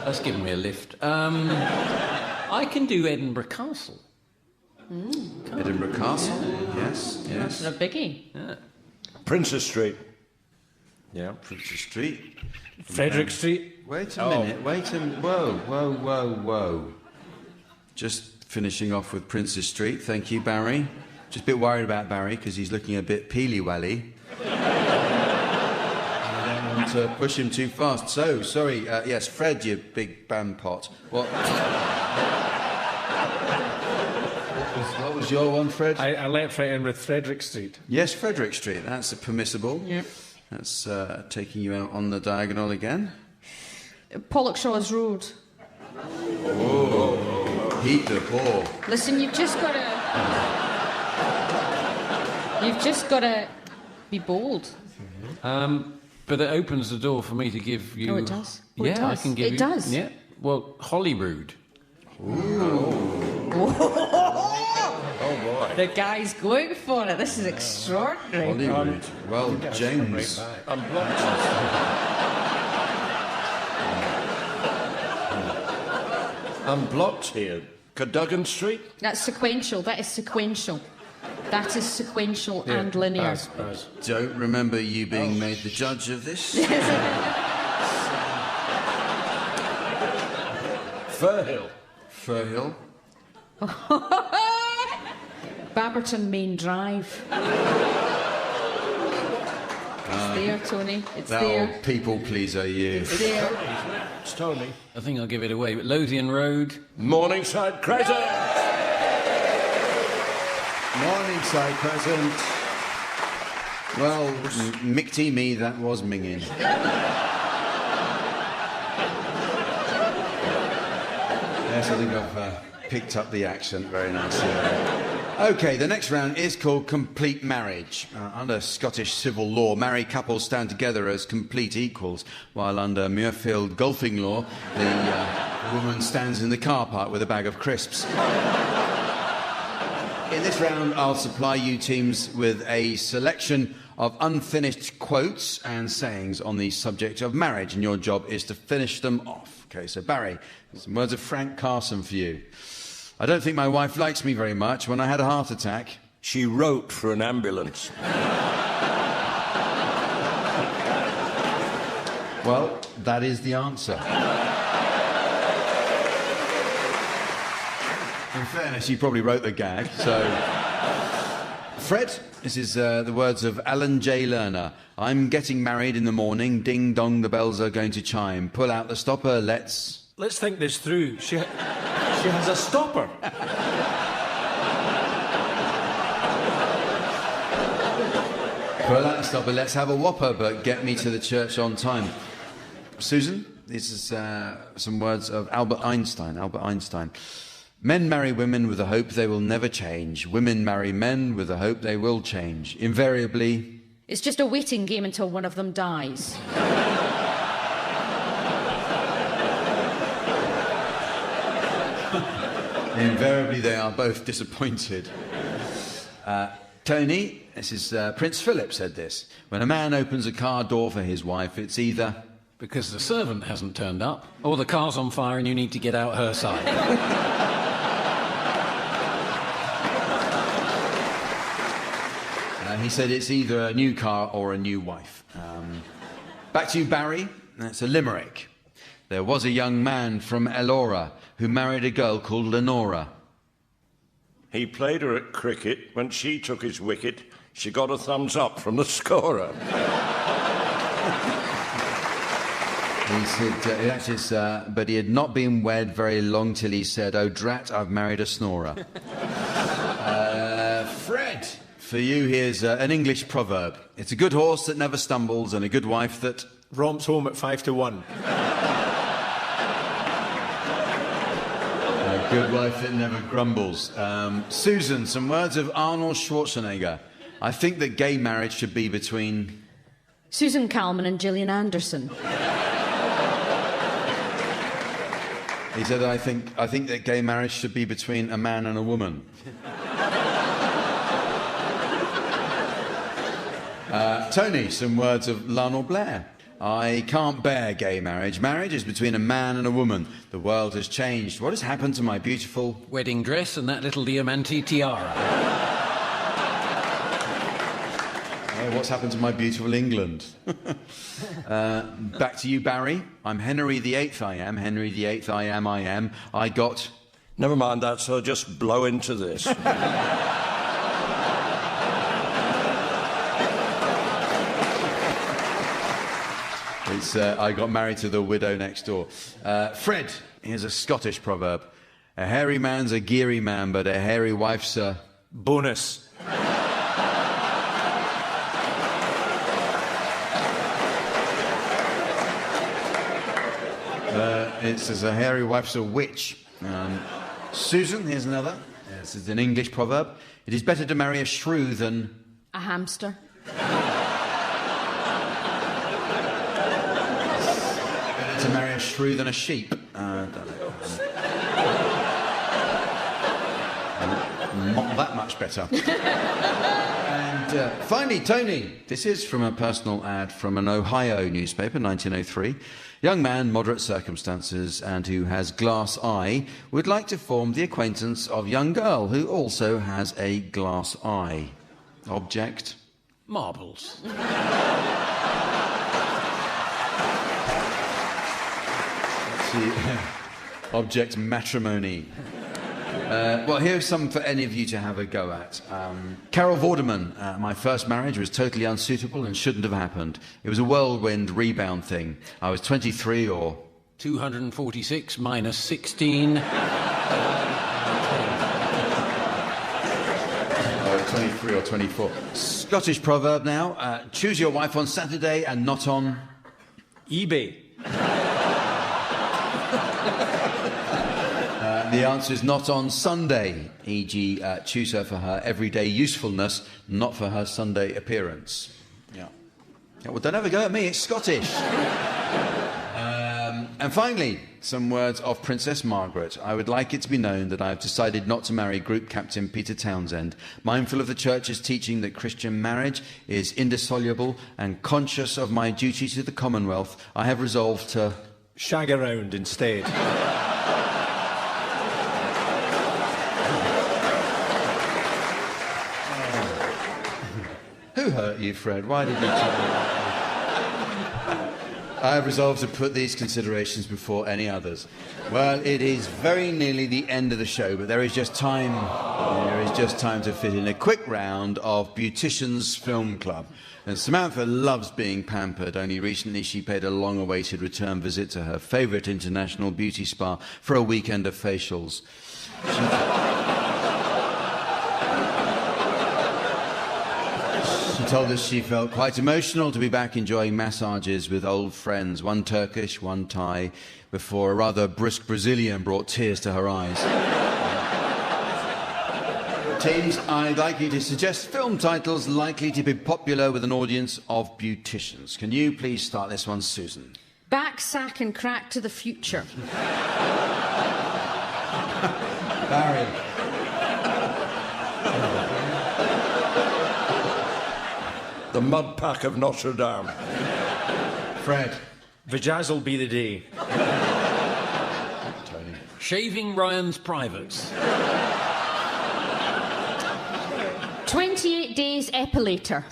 That's giving me a lift. I can do Edinburgh Castle. Edinburgh Castle? Yes, yes. That's a biggie. Yeah. Princess Street. Yeah, Princess Street. Frederick Street. Wait a minute, whoa. Just finishing off with Princess Street. Thank you, Barry. Just a bit worried about Barry because he's looking a bit peely-welly. I don't want to push him too fast. So, sorry, yes, Fred, you big bandpot. What was your one, Fred? I leapt right in with Frederick Street. Yes, Frederick Street. That's permissible. Yep. That's taking you out on the diagonal again. Pollockshaw's Road. Oh, heat the ball. Listen, you've just got to be bold. But it opens the door for me to give you... Oh, it does? Oh, Yeah, it does. I can give you... It does? Yeah. Well, Holyrood. Oh, boy. The guy's going for it. This is extraordinary. Holyrood. Well, James. I'm blocked. I'm blocked here. Cadogan Street? That's sequential. That is sequential. That is sequential and linear. Don't remember you being made the judge of this. Firhill. Firhill. Babberton Main Drive. It's there, Tony. It's That there. old people pleaser, you. It's there. It's Tony. I think I'll give it away. But Lothian Road. Morningside Crescent. Morningside Crescent. Well, Mickty me, that was minging. Yes, I think I've picked up the accent very nicely. OK, the next round is called Complete Marriage. Under Scottish civil law, married couples stand together as complete equals, while under Muirfield golfing law, the A woman stands in the car park with a bag of crisps. In this round, I'll supply you teams with a selection of unfinished quotes and sayings on the subject of marriage, and your job is to finish them off. OK, so Barry, some words of Frank Carson for you. I don't think my wife likes me very much. When I had a heart attack, she wrote for an ambulance. Well, that is the answer. In fairness, you probably wrote the gag, so... Fred, this is the words of Alan J. Lerner. I'm getting married in the morning. Ding dong, the bells are going to chime. Pull out the stopper, let's... Let's think this through. She has a stopper. Pull out the stopper, let's have a whopper, but get me to the church on time. Susan, this is some words of Albert Einstein. Albert Einstein. Men marry women with the hope they will never change. Women marry men with the hope they will change. Invariably... It's just a waiting game until one of them dies. Invariably, they are both disappointed. Tony, this is Prince Philip said this. When a man opens a car door for his wife, it's either... Because the servant hasn't turned up, or the car's on fire and you need to get out her side. He said it's either a new car or a new wife. Back to you, Barry. That's a limerick. There was a young man from Elora who married a girl called Lenora. He played her at cricket. When she took his wicket, she got a thumbs up from the scorer. He said, but he had not been wed very long till he said, oh, drat, I've married a snorer. Fred, for you, here's an English proverb. It's a good horse that never stumbles and a good wife that... Romps home at 5 to 1. A good wife that never grumbles. Susan, some words of Arnold Schwarzenegger. I think that gay marriage should be between... Susan Calman and Gillian Anderson. He said, I think that gay marriage should be between a man and a woman. Tony, some words of Lionel Blair. I can't bear gay marriage. Marriage is between a man and a woman. The world has changed. What has happened to my beautiful... Wedding dress and that little diamante tiara. What's happened to my beautiful England? Back to you, Barry. I'm Henry VIII, I am. Henry VIII, I am. I got... Never mind that, so just blow into this. It's, I got married to the widow next door. Fred, here's a Scottish proverb. A hairy man's a geary man, but a hairy wife's a... Bonus. It says a hairy wife's a witch. Susan, here's another. This is an English proverb. It is better to marry a shrew than... A hamster. To marry a shrew than a sheep. Don't know. Not that much better. And finally, Tony. This is from a personal ad from an Ohio newspaper, 1903. Young man, moderate circumstances, and who has glass eye, would like to form the acquaintance of young girl who also has a glass eye. Object? Marbles. Object matrimony. Well, here's some for any of you to have a go at. Carol Vorderman, my first marriage was totally unsuitable and shouldn't have happened. It was a whirlwind rebound thing. I was 23 or... 246 minus 16. 23 or 24. Scottish proverb now. Choose your wife on Saturday and not on... eBay. The answer is not on Sunday, e.g. choose her for her everyday usefulness, not for her Sunday appearance. Yeah. Well, don't have a go at me, it's Scottish. And finally, some words of Princess Margaret. I would like it to be known that I have decided not to marry Group Captain Peter Townsend. Mindful of the Church's teaching that Christian marriage is indissoluble and conscious of my duty to the Commonwealth, I have resolved to... shag around instead. Who hurt you, Fred? Why did you tell me that? I have resolved to put these considerations before any others. Well, it is very nearly the end of the show, but there is just time to fit in a quick round of Beauticians Film Club. And Samantha loves being pampered. Only recently she paid a long-awaited return visit to her favourite international beauty spa for a weekend of facials. She told us she felt quite emotional to be back enjoying massages with old friends, one Turkish, one Thai, before a rather brisk Brazilian brought tears to her eyes. Teams, I'd like you to suggest film titles likely to be popular with an audience of beauticians. Can you please start this one, Susan? Back, Sack and Crack to the Future. Barry. The Mud Pack of Notre Dame. Fred. Vajazzle be the day. Tony. Shaving Ryan's Privates. 28 Days Epilator.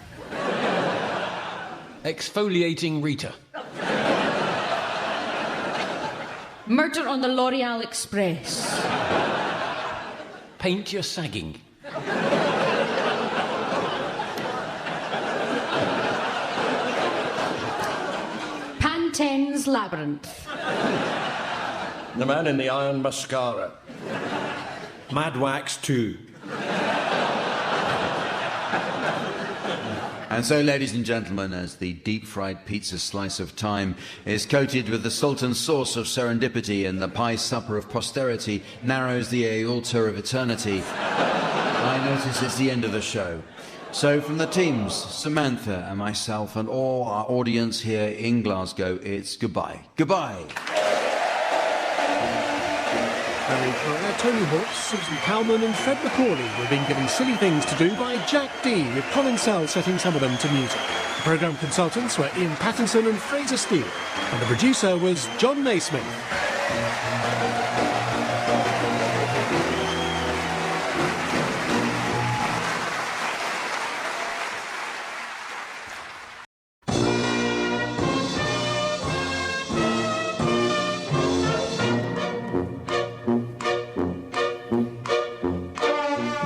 Exfoliating Rita. Murder on the L'Oreal Express. Paint your sagging. Panten's Labyrinth. The Man in the Iron Mascara. Mad Wax 2. And so, ladies and gentlemen, as the deep-fried pizza slice of time is coated with the Sultan sauce of serendipity and the pie supper of posterity narrows the aorta of eternity, I notice it's the end of the show. So from the teams, Samantha and myself and all our audience here in Glasgow, it's goodbye. Goodbye. Barry Cryer, Tony Hawks, Susan Calman and Fred MacAulay were being given silly things to do by Jack Dee, with Colin Sell setting some of them to music. The programme consultants were Ian Pattinson and Fraser Steele, and the producer was John Naismith.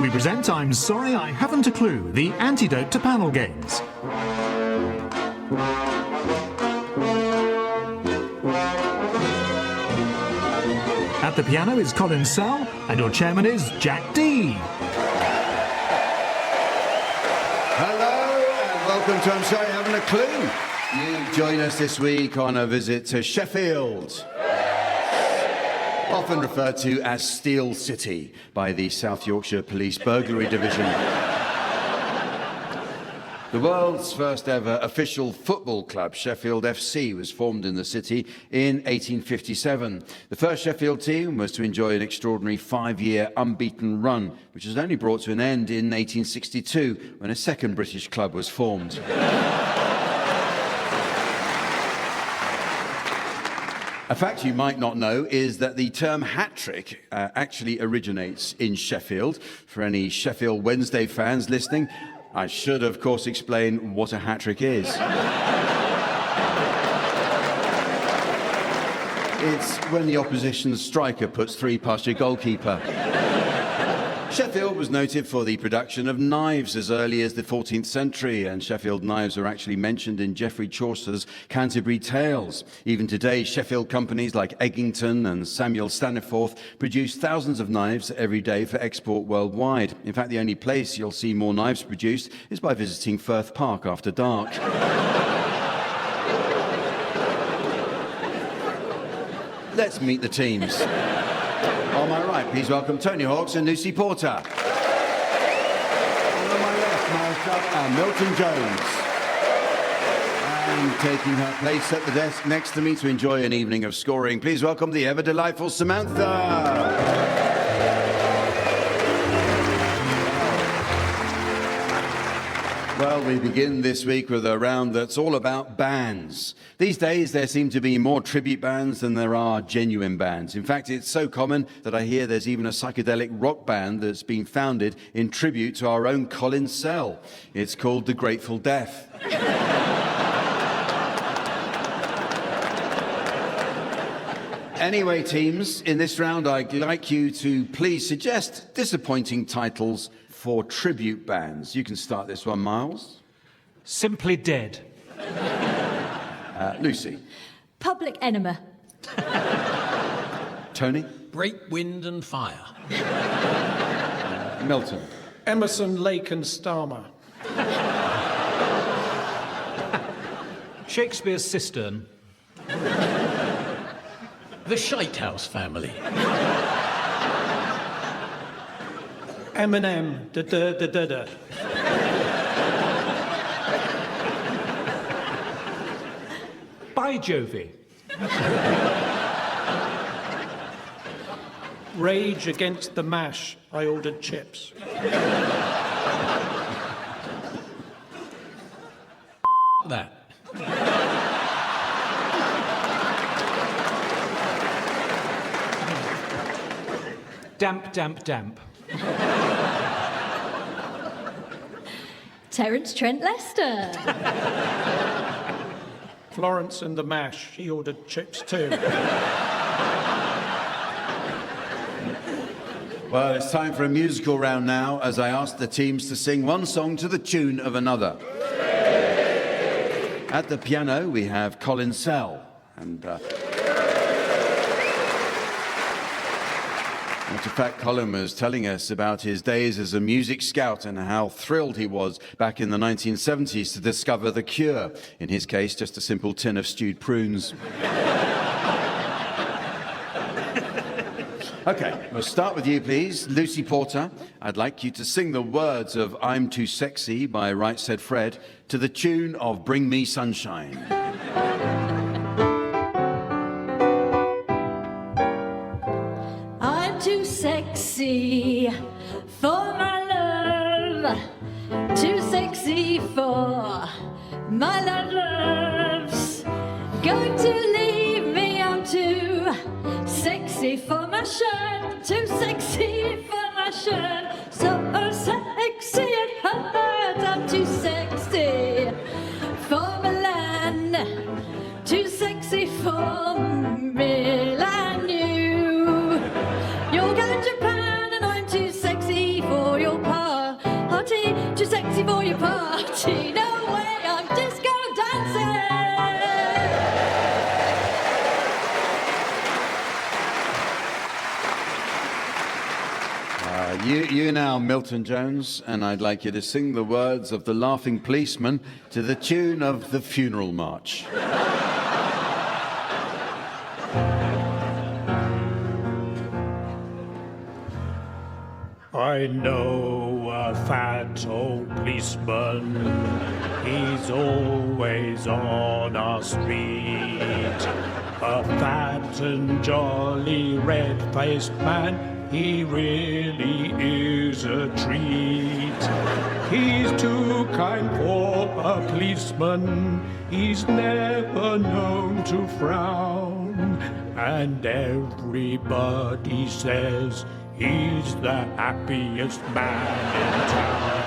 We present I'm Sorry I Haven't a Clue, the antidote to panel games. At the piano is Colin Sell, and your chairman is Jack Dee. Hello and welcome to I'm Sorry I Haven't a Clue. You join us this week on a visit to Sheffield. Often referred to as Steel City by the South Yorkshire Police Burglary Division. The world's first ever official football club, Sheffield FC, was formed in the city in 1857. The first Sheffield team was to enjoy an extraordinary 5-year unbeaten run, which was only brought to an end in 1862 when a second British club was formed. A fact you might not know is that the term hat-trick actually originates in Sheffield. For any Sheffield Wednesday fans listening, I should, of course, explain what a hat-trick is. It's when the opposition striker puts 3 past your goalkeeper. Sheffield was noted for the production of knives as early as the 14th century, and Sheffield knives are actually mentioned in Geoffrey Chaucer's Canterbury Tales. Even today, Sheffield companies like Eggington and Samuel Staniforth produce thousands of knives every day for export worldwide. In fact, the only place you'll see more knives produced is by visiting Firth Park after dark. Let's meet the teams. On my right, please welcome Tony Hawks and Lucy Porter. And on my left, Miles Jupp and Milton Jones. And And taking her place at the desk next to me to enjoy an evening of scoring, please welcome the ever-delightful Samantha. Well, we begin this week with a round that's all about bands. These days, there seem to be more tribute bands than there are genuine bands. In fact, it's so common that I hear there's even a psychedelic rock band that's been founded in tribute to our own Colin Sell. It's called The Grateful Deaf. Anyway, teams, in this round, I'd like you to please suggest disappointing titles for tribute bands. You can start this one, Miles. Simply Dead. Lucy. Public Enema. Tony. Break, Wind and Fire. Milton. Emerson, Lake and Starmer. Shakespeare's Cistern. The Shitehouse Family. Eminem, da-da-da-da-da. By Jovi. Rage Against the Mash, I ordered chips. That. Damp, damp, damp. Terence Trent Lester. Florence and the Mash, she ordered chips too. Well, it's time for a musical round now, as I ask the teams to sing one song to the tune of another. At the piano, we have Colin Sell. And, in fact, Colin was telling us about his days as a music scout and how thrilled he was back in the 1970s to discover The Cure. In his case, just a simple tin of stewed prunes. Okay, we'll start with you, please. Lucy Porter, I'd like you to sing the words of I'm Too Sexy by Right Said Fred to the tune of Bring Me Sunshine. Too sexy for my love, too sexy for my loves. Going to leave me, I'm too sexy for my shirt, too sexy for my shirt. So sexy it hurts, I'm too sexy for Milan, too sexy for Milan. You're going to Japan and I'm too sexy for your party, too sexy for your party. No way, I'm disco dancing. You now, Milton Jones, and I'd like you to sing the words of The Laughing Policeman to the tune of The Funeral March. I know a fat old policeman, he's always on our street. A fat and jolly red-faced man, he really is a treat. He's too kind for a policeman, he's never known to frown. And everybody says he's the happiest man in town.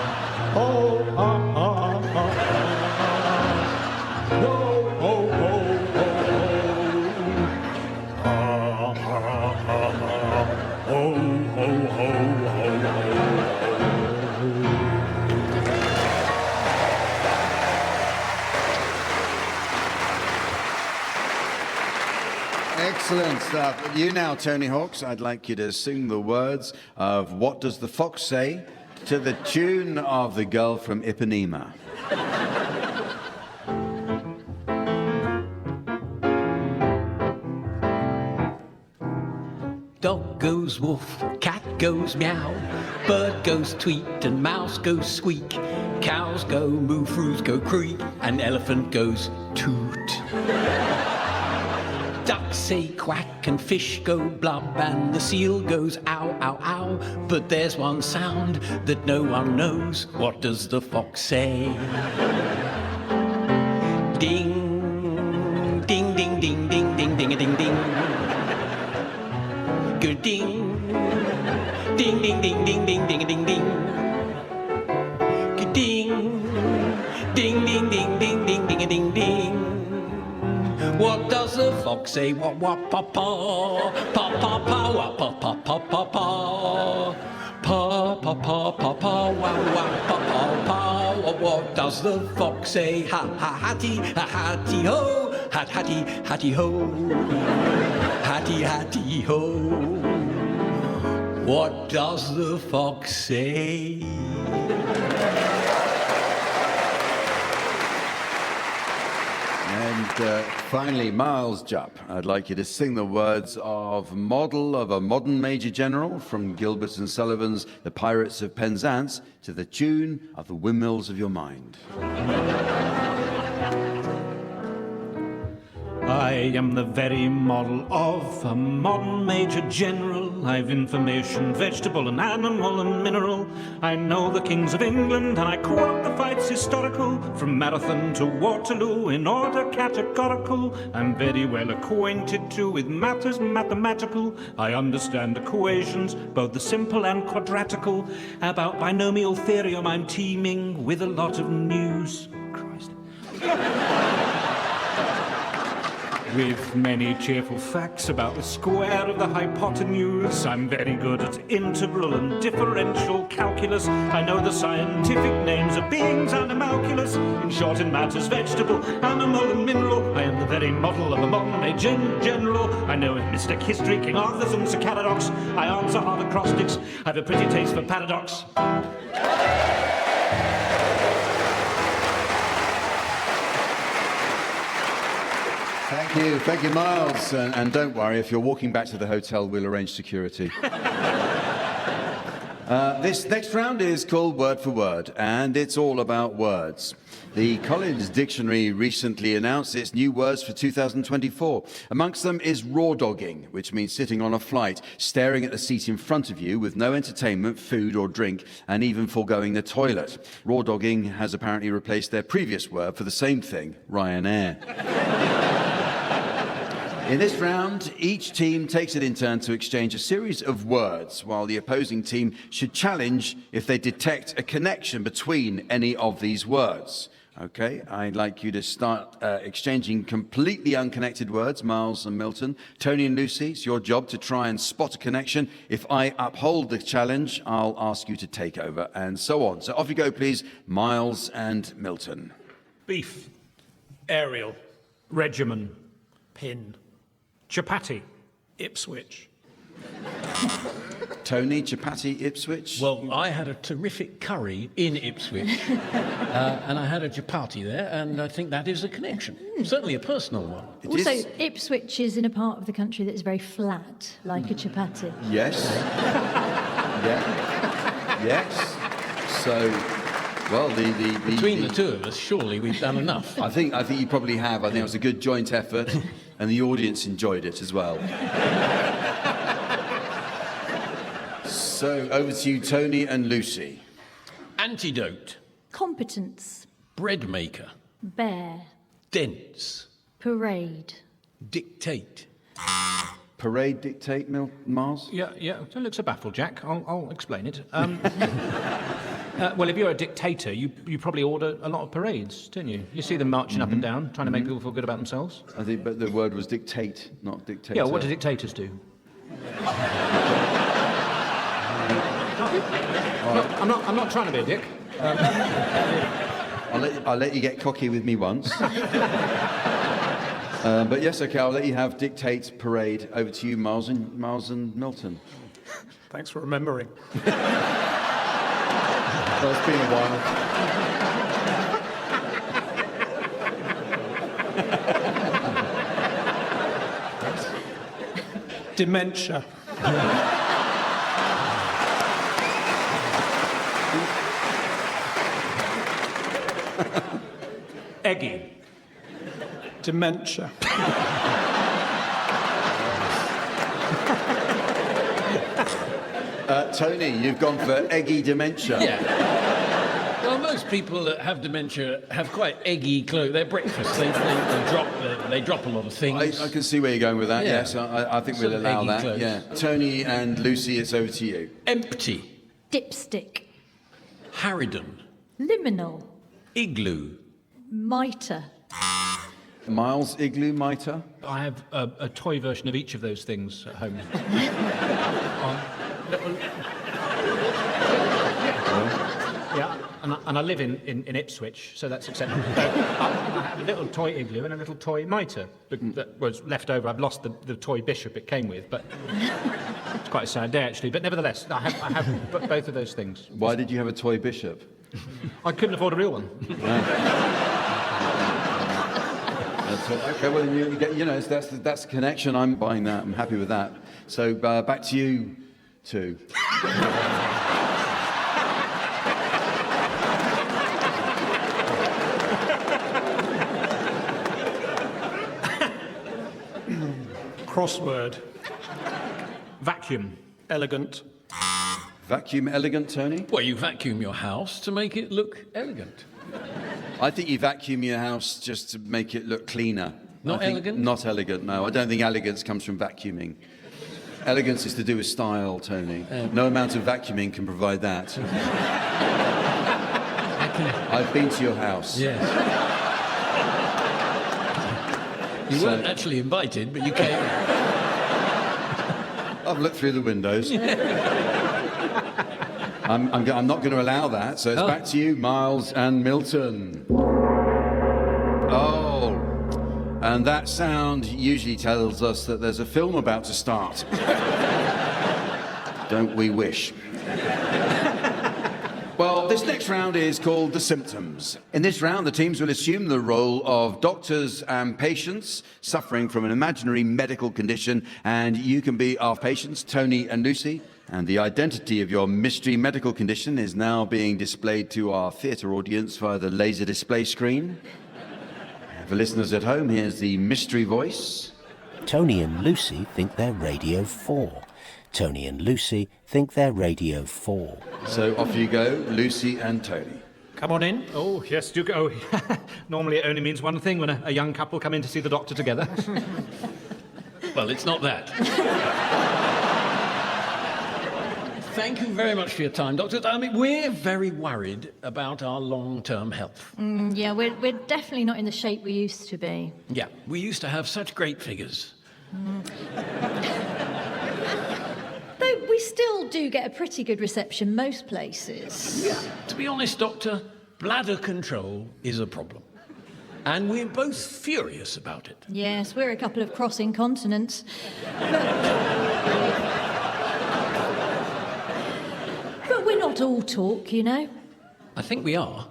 Oh, ha, ha, ha, ha. No, oh, oh, oh, oh. Ha, ha, ha, ha. Oh, oh, oh, oh, oh. Excellent stuff. You now, Tony Hawks, I'd like you to sing the words of What Does the Fox Say to the tune of The Girl from Ipanema. Dog goes woof, cat goes meow, bird goes tweet and mouse goes squeak, cows go moo, roos go creak, and elephant goes toot. Ducks say quack and fish go blub and the seal goes ow, ow, ow. But there's one sound that no one knows. What does the fox say? Ding, ding, ding, ding, ding, ding, ding, ding, ding. Good ding, ding, ding, ding, ding, ding, ding, ding, ding. Good ding, ding, ding, ding, ding, ding, ding, ding, ding. What does the fox say? What, pa, pa, pa, pa, pa, wa, pa, pa, pa, pa, pa. Pa, pa, pa, pa, pa, wa, wa, pa, pa, pa. What does the fox say? Ha, ha, hatty, ho. Hat, hatty, hatty, ho. Hatty, hatty, ho. What does the fox say? And finally, Miles Jupp, I'd like you to sing the words of Model of a Modern Major General from Gilbert and Sullivan's The Pirates of Penzance to the tune of The Windmills of Your Mind. I am the very model of a modern major general. I've information, vegetable and animal and mineral. I know the kings of England and I quote the fights historical. From Marathon to Waterloo in order categorical. I'm very well acquainted too with matters mathematical. I understand equations, both the simple and quadratical. About binomial theorem I'm teeming with a lot of news. Christ. With many cheerful facts about the square of the hypotenuse. I'm very good at integral and differential calculus. I know the scientific names of beings and animalculous. In short, in matters vegetable, animal and mineral, I am the very model of a modern major general. I know in mystic history, King Arthur's and Sir Caradox. I answer hard acrostics. I have a pretty taste for paradox. Thank you, Miles. And don't worry, if you're walking back to the hotel, we'll arrange security. This next round is called Word for Word, and it's all about words. The Collins Dictionary recently announced its new words for 2024. Amongst them is raw dogging, which means sitting on a flight, staring at the seat in front of you with no entertainment, food or drink, and even foregoing the toilet. Raw dogging has apparently replaced their previous word for the same thing, Ryanair. In this round, each team takes it in turn to exchange a series of words, while the opposing team should challenge if they detect a connection between any of these words. Okay, I'd like you to start exchanging completely unconnected words, Miles and Milton. Tony and Lucy, it's your job to try and spot a connection. If I uphold the challenge, I'll ask you to take over, and so on. So off you go, please, Miles and Milton. Beef. Aerial. Regimen. Pin. Chapati. Ipswich. Tony, chapati, Ipswich? Well, I had a terrific curry in Ipswich, and I had a chapati there, and I think that is a connection. Certainly a personal one. Also, Ipswich is in a part of the country that is very flat, like a chapati. Yes. Yeah. Yes. So, well, between the two of us, surely we've done enough. I think you probably have. I think it was a good joint effort, and the audience enjoyed it as well. So, over to you, Tony and Lucy. Antidote. Competence. Bread maker. Bear. Dense. Parade. Dictate. Parade, dictate, Miles? Yeah. Don't look so baffled, Jack. I'll explain it. Well, if you're a dictator, you probably order a lot of parades, don't you? You see them marching up and down, trying to make people feel good about themselves. I think, but the word was dictate, not dictator. Yeah, what do dictators do? I'm not trying to be a dick. I'll let you get cocky with me once. But yes, okay, I'll let you have dictate, parade. Over to you, Miles and Milton. Thanks for remembering. Well, it's been a while. Dementia. Eggy. dementia. Tony, you've gone for eggy dementia. Yeah. Well, most people that have dementia have quite eggy clothes. Their breakfast, they drop a lot of things. I can see where you're going with that, Yeah. yes. I think Some we'll allow eggy that. clothes. Yeah. Tony and Lucy, it's over to you. Empty. Dipstick. Harridan. Liminal. Igloo. Mitre. Miles, igloo, mitre? I have a toy version of each of those things at home. Yeah, and I live in Ipswich, so that's acceptable. I have a little toy igloo and a little toy mitre that was left over. I've lost the toy bishop it came with, but it's quite a sad day, actually. But nevertheless, I have both of those things. Why did you have a toy bishop? I couldn't afford a real one. Okay, well, that's the connection. I'm buying that. I'm happy with that. So back to you two. Crossword. Vacuum. Elegant. Vacuum elegant, Tony? Well, you vacuum your house to make it look elegant. I think you vacuum your house just to make it look cleaner. Not elegant? Not elegant, no. I don't think elegance comes from vacuuming. Elegance is to do with style, Tony. No amount of vacuuming can provide that. I've been to your house. Yes. You weren't actually invited, but you came. I've looked through the windows. I'm not going to allow that, so it's back to you, Miles and Milton. Oh, and that sound usually tells us that there's a film about to start. Don't we wish? Well, this next round is called The Symptoms. In this round, the teams will assume the role of doctors and patients suffering from an imaginary medical condition, and you can be our patients, Tony and Lucy. And the identity of your mystery medical condition is now being displayed to our theatre audience via the laser display screen. For listeners at home, here's the mystery voice. Tony and Lucy think they're Radio 4. Tony and Lucy think they're Radio 4. So off you go, Lucy and Tony. Come on in. Oh, yes, do go. Normally it only means one thing when a young couple come in to see the doctor together. Well, it's not that. Thank you very much for your time, Doctor. I mean, we're very worried about our long-term health. Yeah, we're definitely not in the shape we used to be. Yeah, we used to have such great figures. Though we still do get a pretty good reception most places. Yeah. To be honest, Doctor, bladder control is a problem. And we're both furious about it. Yes, we're a couple of crossing continents. But we're not all talk, you know. I think we are.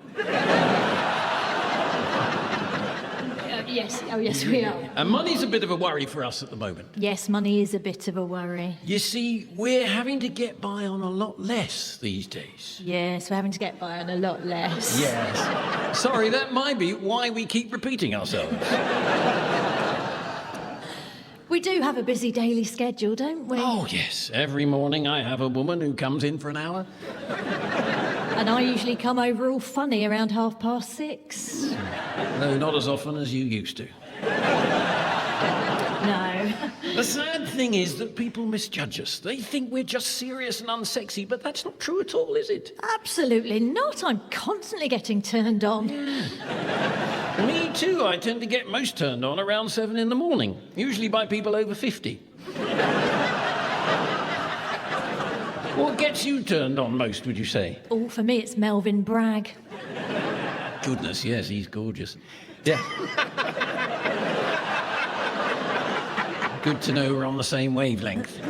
Yes, oh yes, we are. And money's a bit of a worry for us at the moment. Yes, money is a bit of a worry. You see, we're having to get by on a lot less these days. Yes, we're having to get by on a lot less. Yes. Sorry, that might be why we keep repeating ourselves. We do have a busy daily schedule, don't we? Oh, yes. Every morning I have a woman who comes in for an hour. And I usually come over all funny around 6:30. No, not as often as you used to. No. The sad thing is that people misjudge us. They think we're just serious and unsexy, but that's not true at all, is it? Absolutely not. I'm constantly getting turned on. Me too. I tend to get most turned on around 7 in the morning, usually by people over 50. What gets you turned on most, would you say? Oh, for me, it's Melvin Bragg. Goodness, yes, he's gorgeous. Yeah. Good to know we're on the same wavelength.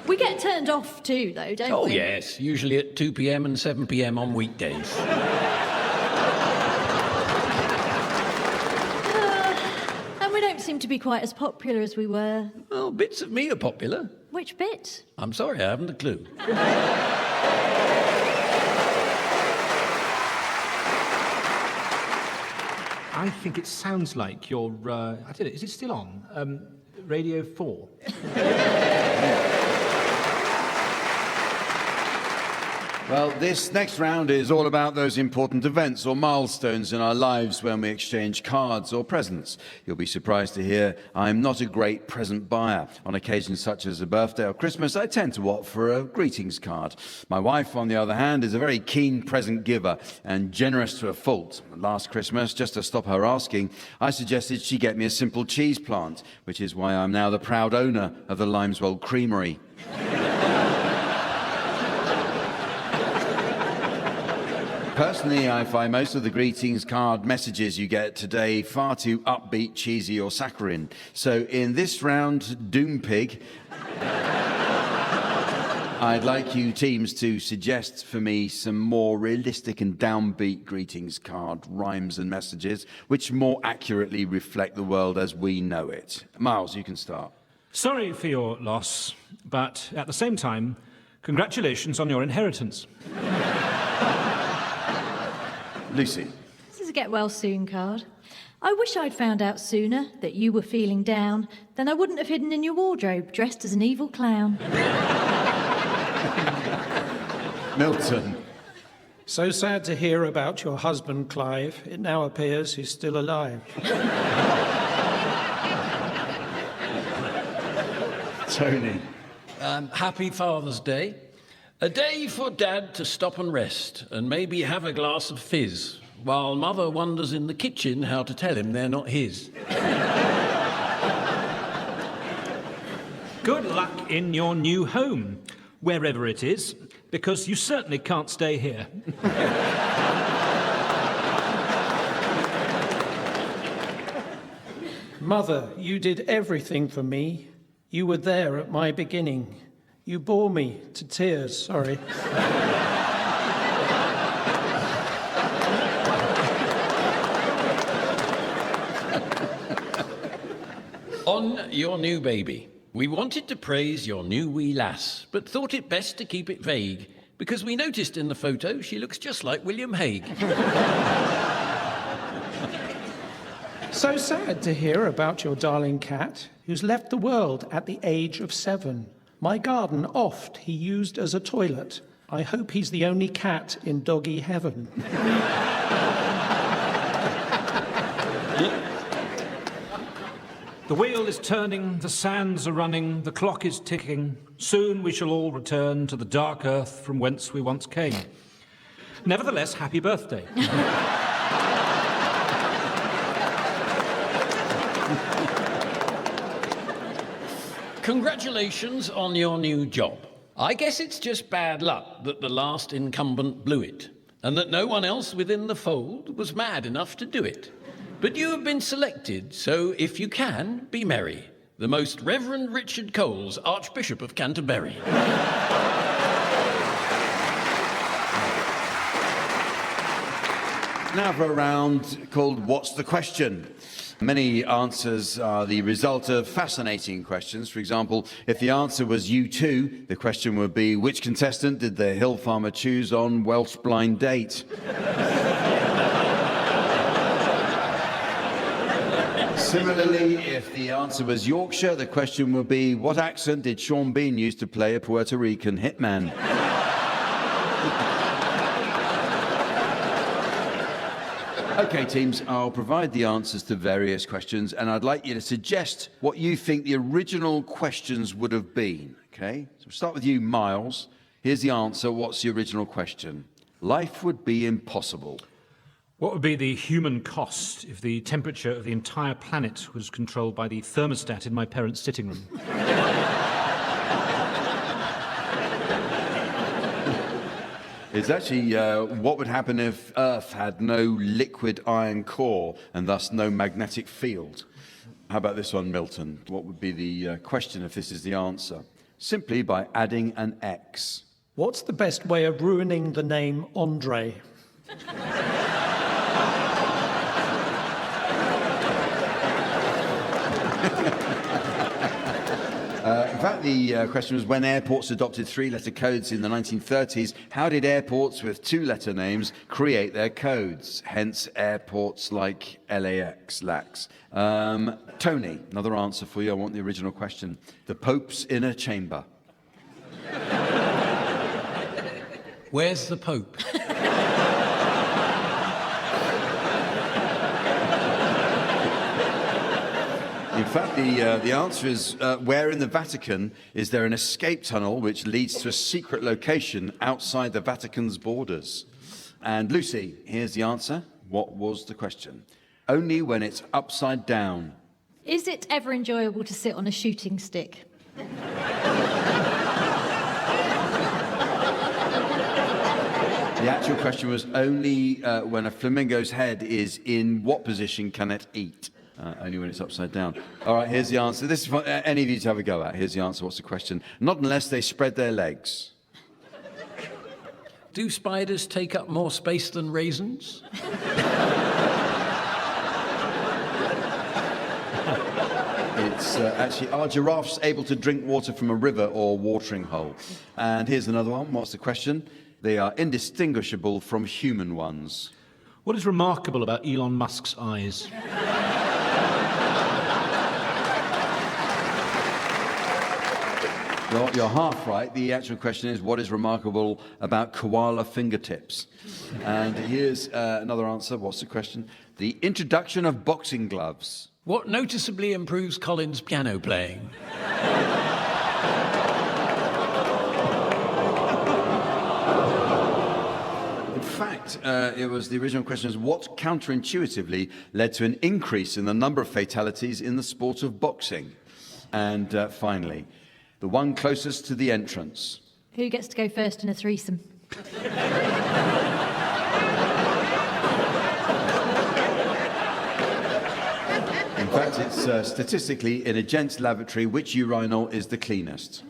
We get turned off too, though, don't we? Oh, yes, usually at 2 p.m. and 7 p.m. on weekdays. And we don't seem to be quite as popular as we were. Well, bits of me are popular. Which bit? I'm sorry, I haven't a clue. I think it sounds like you're, I don't know, is it still on? Radio 4? Well, this next round is all about those important events or milestones in our lives when we exchange cards or presents. You'll be surprised to hear I'm not a great present buyer. On occasions such as a birthday or Christmas, I tend to opt for a greetings card. My wife, on the other hand, is a very keen present giver and generous to a fault. Last Christmas, just to stop her asking, I suggested she get me a simple cheese plant, which is why I'm now the proud owner of the Limeswell Creamery. Personally, I find most of the greetings card messages you get today far too upbeat, cheesy or saccharine. So in this round, Doom Pig, I'd like you teams to suggest for me some more realistic and downbeat greetings card rhymes and messages which more accurately reflect the world as we know it. Miles, you can start. Sorry for your loss, but at the same time, congratulations on your inheritance. Lucy. This is a get well soon card. I wish I'd found out sooner that you were feeling down, then I wouldn't have hidden in your wardrobe dressed as an evil clown. Milton. So sad to hear about your husband, Clive. It now appears he's still alive. Tony. Happy Father's Day. A day for Dad to stop and rest and maybe have a glass of fizz, while Mother wonders in the kitchen how to tell him they're not his. Good luck in your new home, wherever it is, because you certainly can't stay here. Mother, you did everything for me. You were there at my beginning. You bore me to tears, sorry. On your new baby. We wanted to praise your new wee lass, but thought it best to keep it vague, because we noticed in the photo she looks just like William Hague. So sad to hear about your darling cat, who's left the world at the age of 7. My garden oft he used as a toilet. I hope he's the only cat in doggy heaven. The wheel is turning, the sands are running, the clock is ticking. Soon we shall all return to the dark earth from whence we once came. Nevertheless, happy birthday. Congratulations on your new job. I guess it's just bad luck that the last incumbent blew it, and that no one else within the fold was mad enough to do it. But you have been selected, so if you can, be merry. The Most Reverend Richard Coles, Archbishop of Canterbury. Now for a round called What's the Question? Many answers are the result of fascinating questions. For example, if the answer was U2, the question would be, which contestant did the hill farmer choose on Welsh blind date? Similarly, if the answer was Yorkshire, the question would be, what accent did Sean Bean use to play a Puerto Rican hitman? OK, teams, I'll provide the answers to various questions, and I'd like you to suggest what you think the original questions would have been, OK? So we'll start with you, Miles. Here's the answer. What's the original question? Life would be impossible. What would be the human cost if the temperature of the entire planet was controlled by the thermostat in my parents' sitting room? It's actually what would happen if Earth had no liquid iron core and thus no magnetic field. How about this one, Milton? What would be the question if this is the answer? Simply by adding an X. What's the best way of ruining the name Andre? In fact, fact, the question was, when airports adopted three-letter codes in the 1930s, how did airports with two-letter names create their codes? Hence, airports like LAX, LAX. Tony, another answer for you. I want the original question. The Pope's inner chamber. Where's the Pope? In fact, the answer is, where in the Vatican is there an escape tunnel which leads to a secret location outside the Vatican's borders? And Lucy, here's the answer. What was the question? Only when it's upside down. Is it ever enjoyable to sit on a shooting stick? The actual question was only when a flamingo's head is in what position can it eat? Only when it's upside down. All right, here's the answer. This is for any of you to have a go at. Here's the answer. What's the question? Not unless they spread their legs. Do spiders take up more space than raisins? It's actually, are giraffes able to drink water from a river or watering hole? And here's another one. What's the question? They are indistinguishable from human ones. What is remarkable about Elon Musk's eyes? You're half right. The actual question is, what is remarkable about koala fingertips? And here's another answer. What's the question? The introduction of boxing gloves. What noticeably improves Colin's piano playing? In fact, it was the original question is, what counterintuitively led to an increase in the number of fatalities in the sport of boxing? And finally, the one closest to the entrance. Who gets to go first in a threesome? In fact, it's statistically, in a gents' lavatory, which urinal is the cleanest?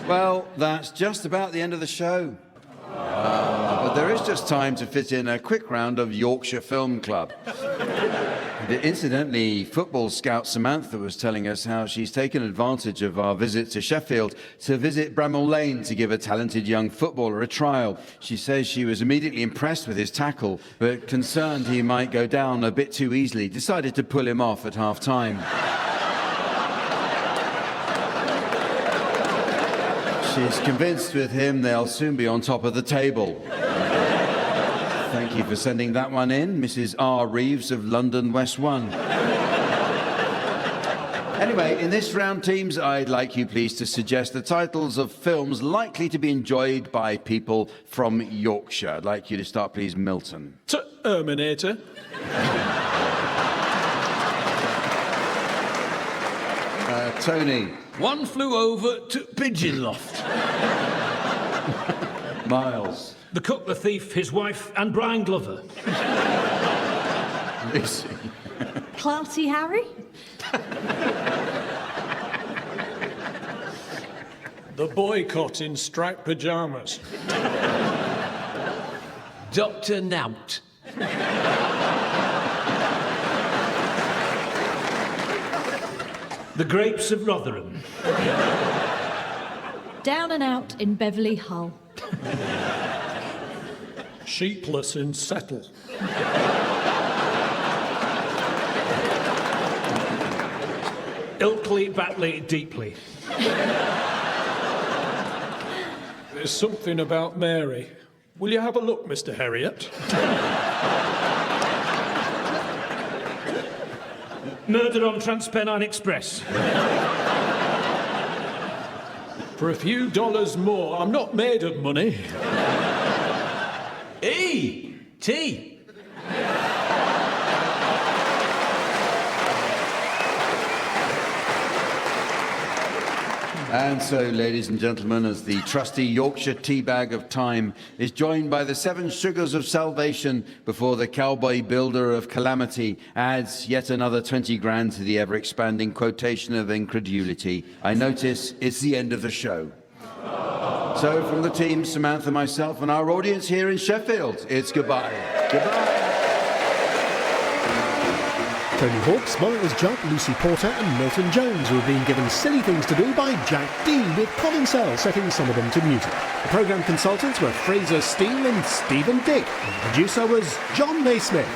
Well, that's just about the end of the show. But there is just time to fit in a quick round of Yorkshire Film Club. Incidentally, football scout Samantha was telling us how she's taken advantage of our visit to Sheffield to visit Bramall Lane to give a talented young footballer a trial. She says she was immediately impressed with his tackle, but concerned he might go down a bit too easily, decided to pull him off at half-time. She's convinced with him they'll soon be on top of the table. Thank you for sending that one in, Mrs. R. Reeves of London West 1. Anyway, in this round, teams, I'd like you please to suggest the titles of films likely to be enjoyed by people from Yorkshire. I'd like you to start, please, Milton. Terminator. Tony. One Flew Over to Pigeon Loft. Miles. The Cook, the Thief, His Wife, and Brian Glover. Lucy. Clarty Harry? The Boycott in striped pyjamas. Dr. Nout. The Grapes of Rotherham. Down and Out in Beverly Hull. Sheepless in Settle. Ilkley, Batley, Deeply. There's something about Mary. Will you have a look, Mr. Herriot? Murder on Transpennine Express. For a few dollars more, I'm not made of money. E.T. And so, ladies and gentlemen, as the trusty Yorkshire teabag of time is joined by the 7 sugars of salvation before the cowboy builder of calamity adds yet another 20 grand to the ever-expanding quotation of incredulity, I notice it's the end of the show. So from the team, Samantha, myself and our audience here in Sheffield, it's goodbye. Goodbye. Tony Hawkes, Miles Jupp, Lucy Porter and Milton Jones, who have been given silly things to do by Jack Dee, with Colin Sell setting some of them to music. The programme consultants were Fraser Steele and Stephen Dick. The producer was John Naismith.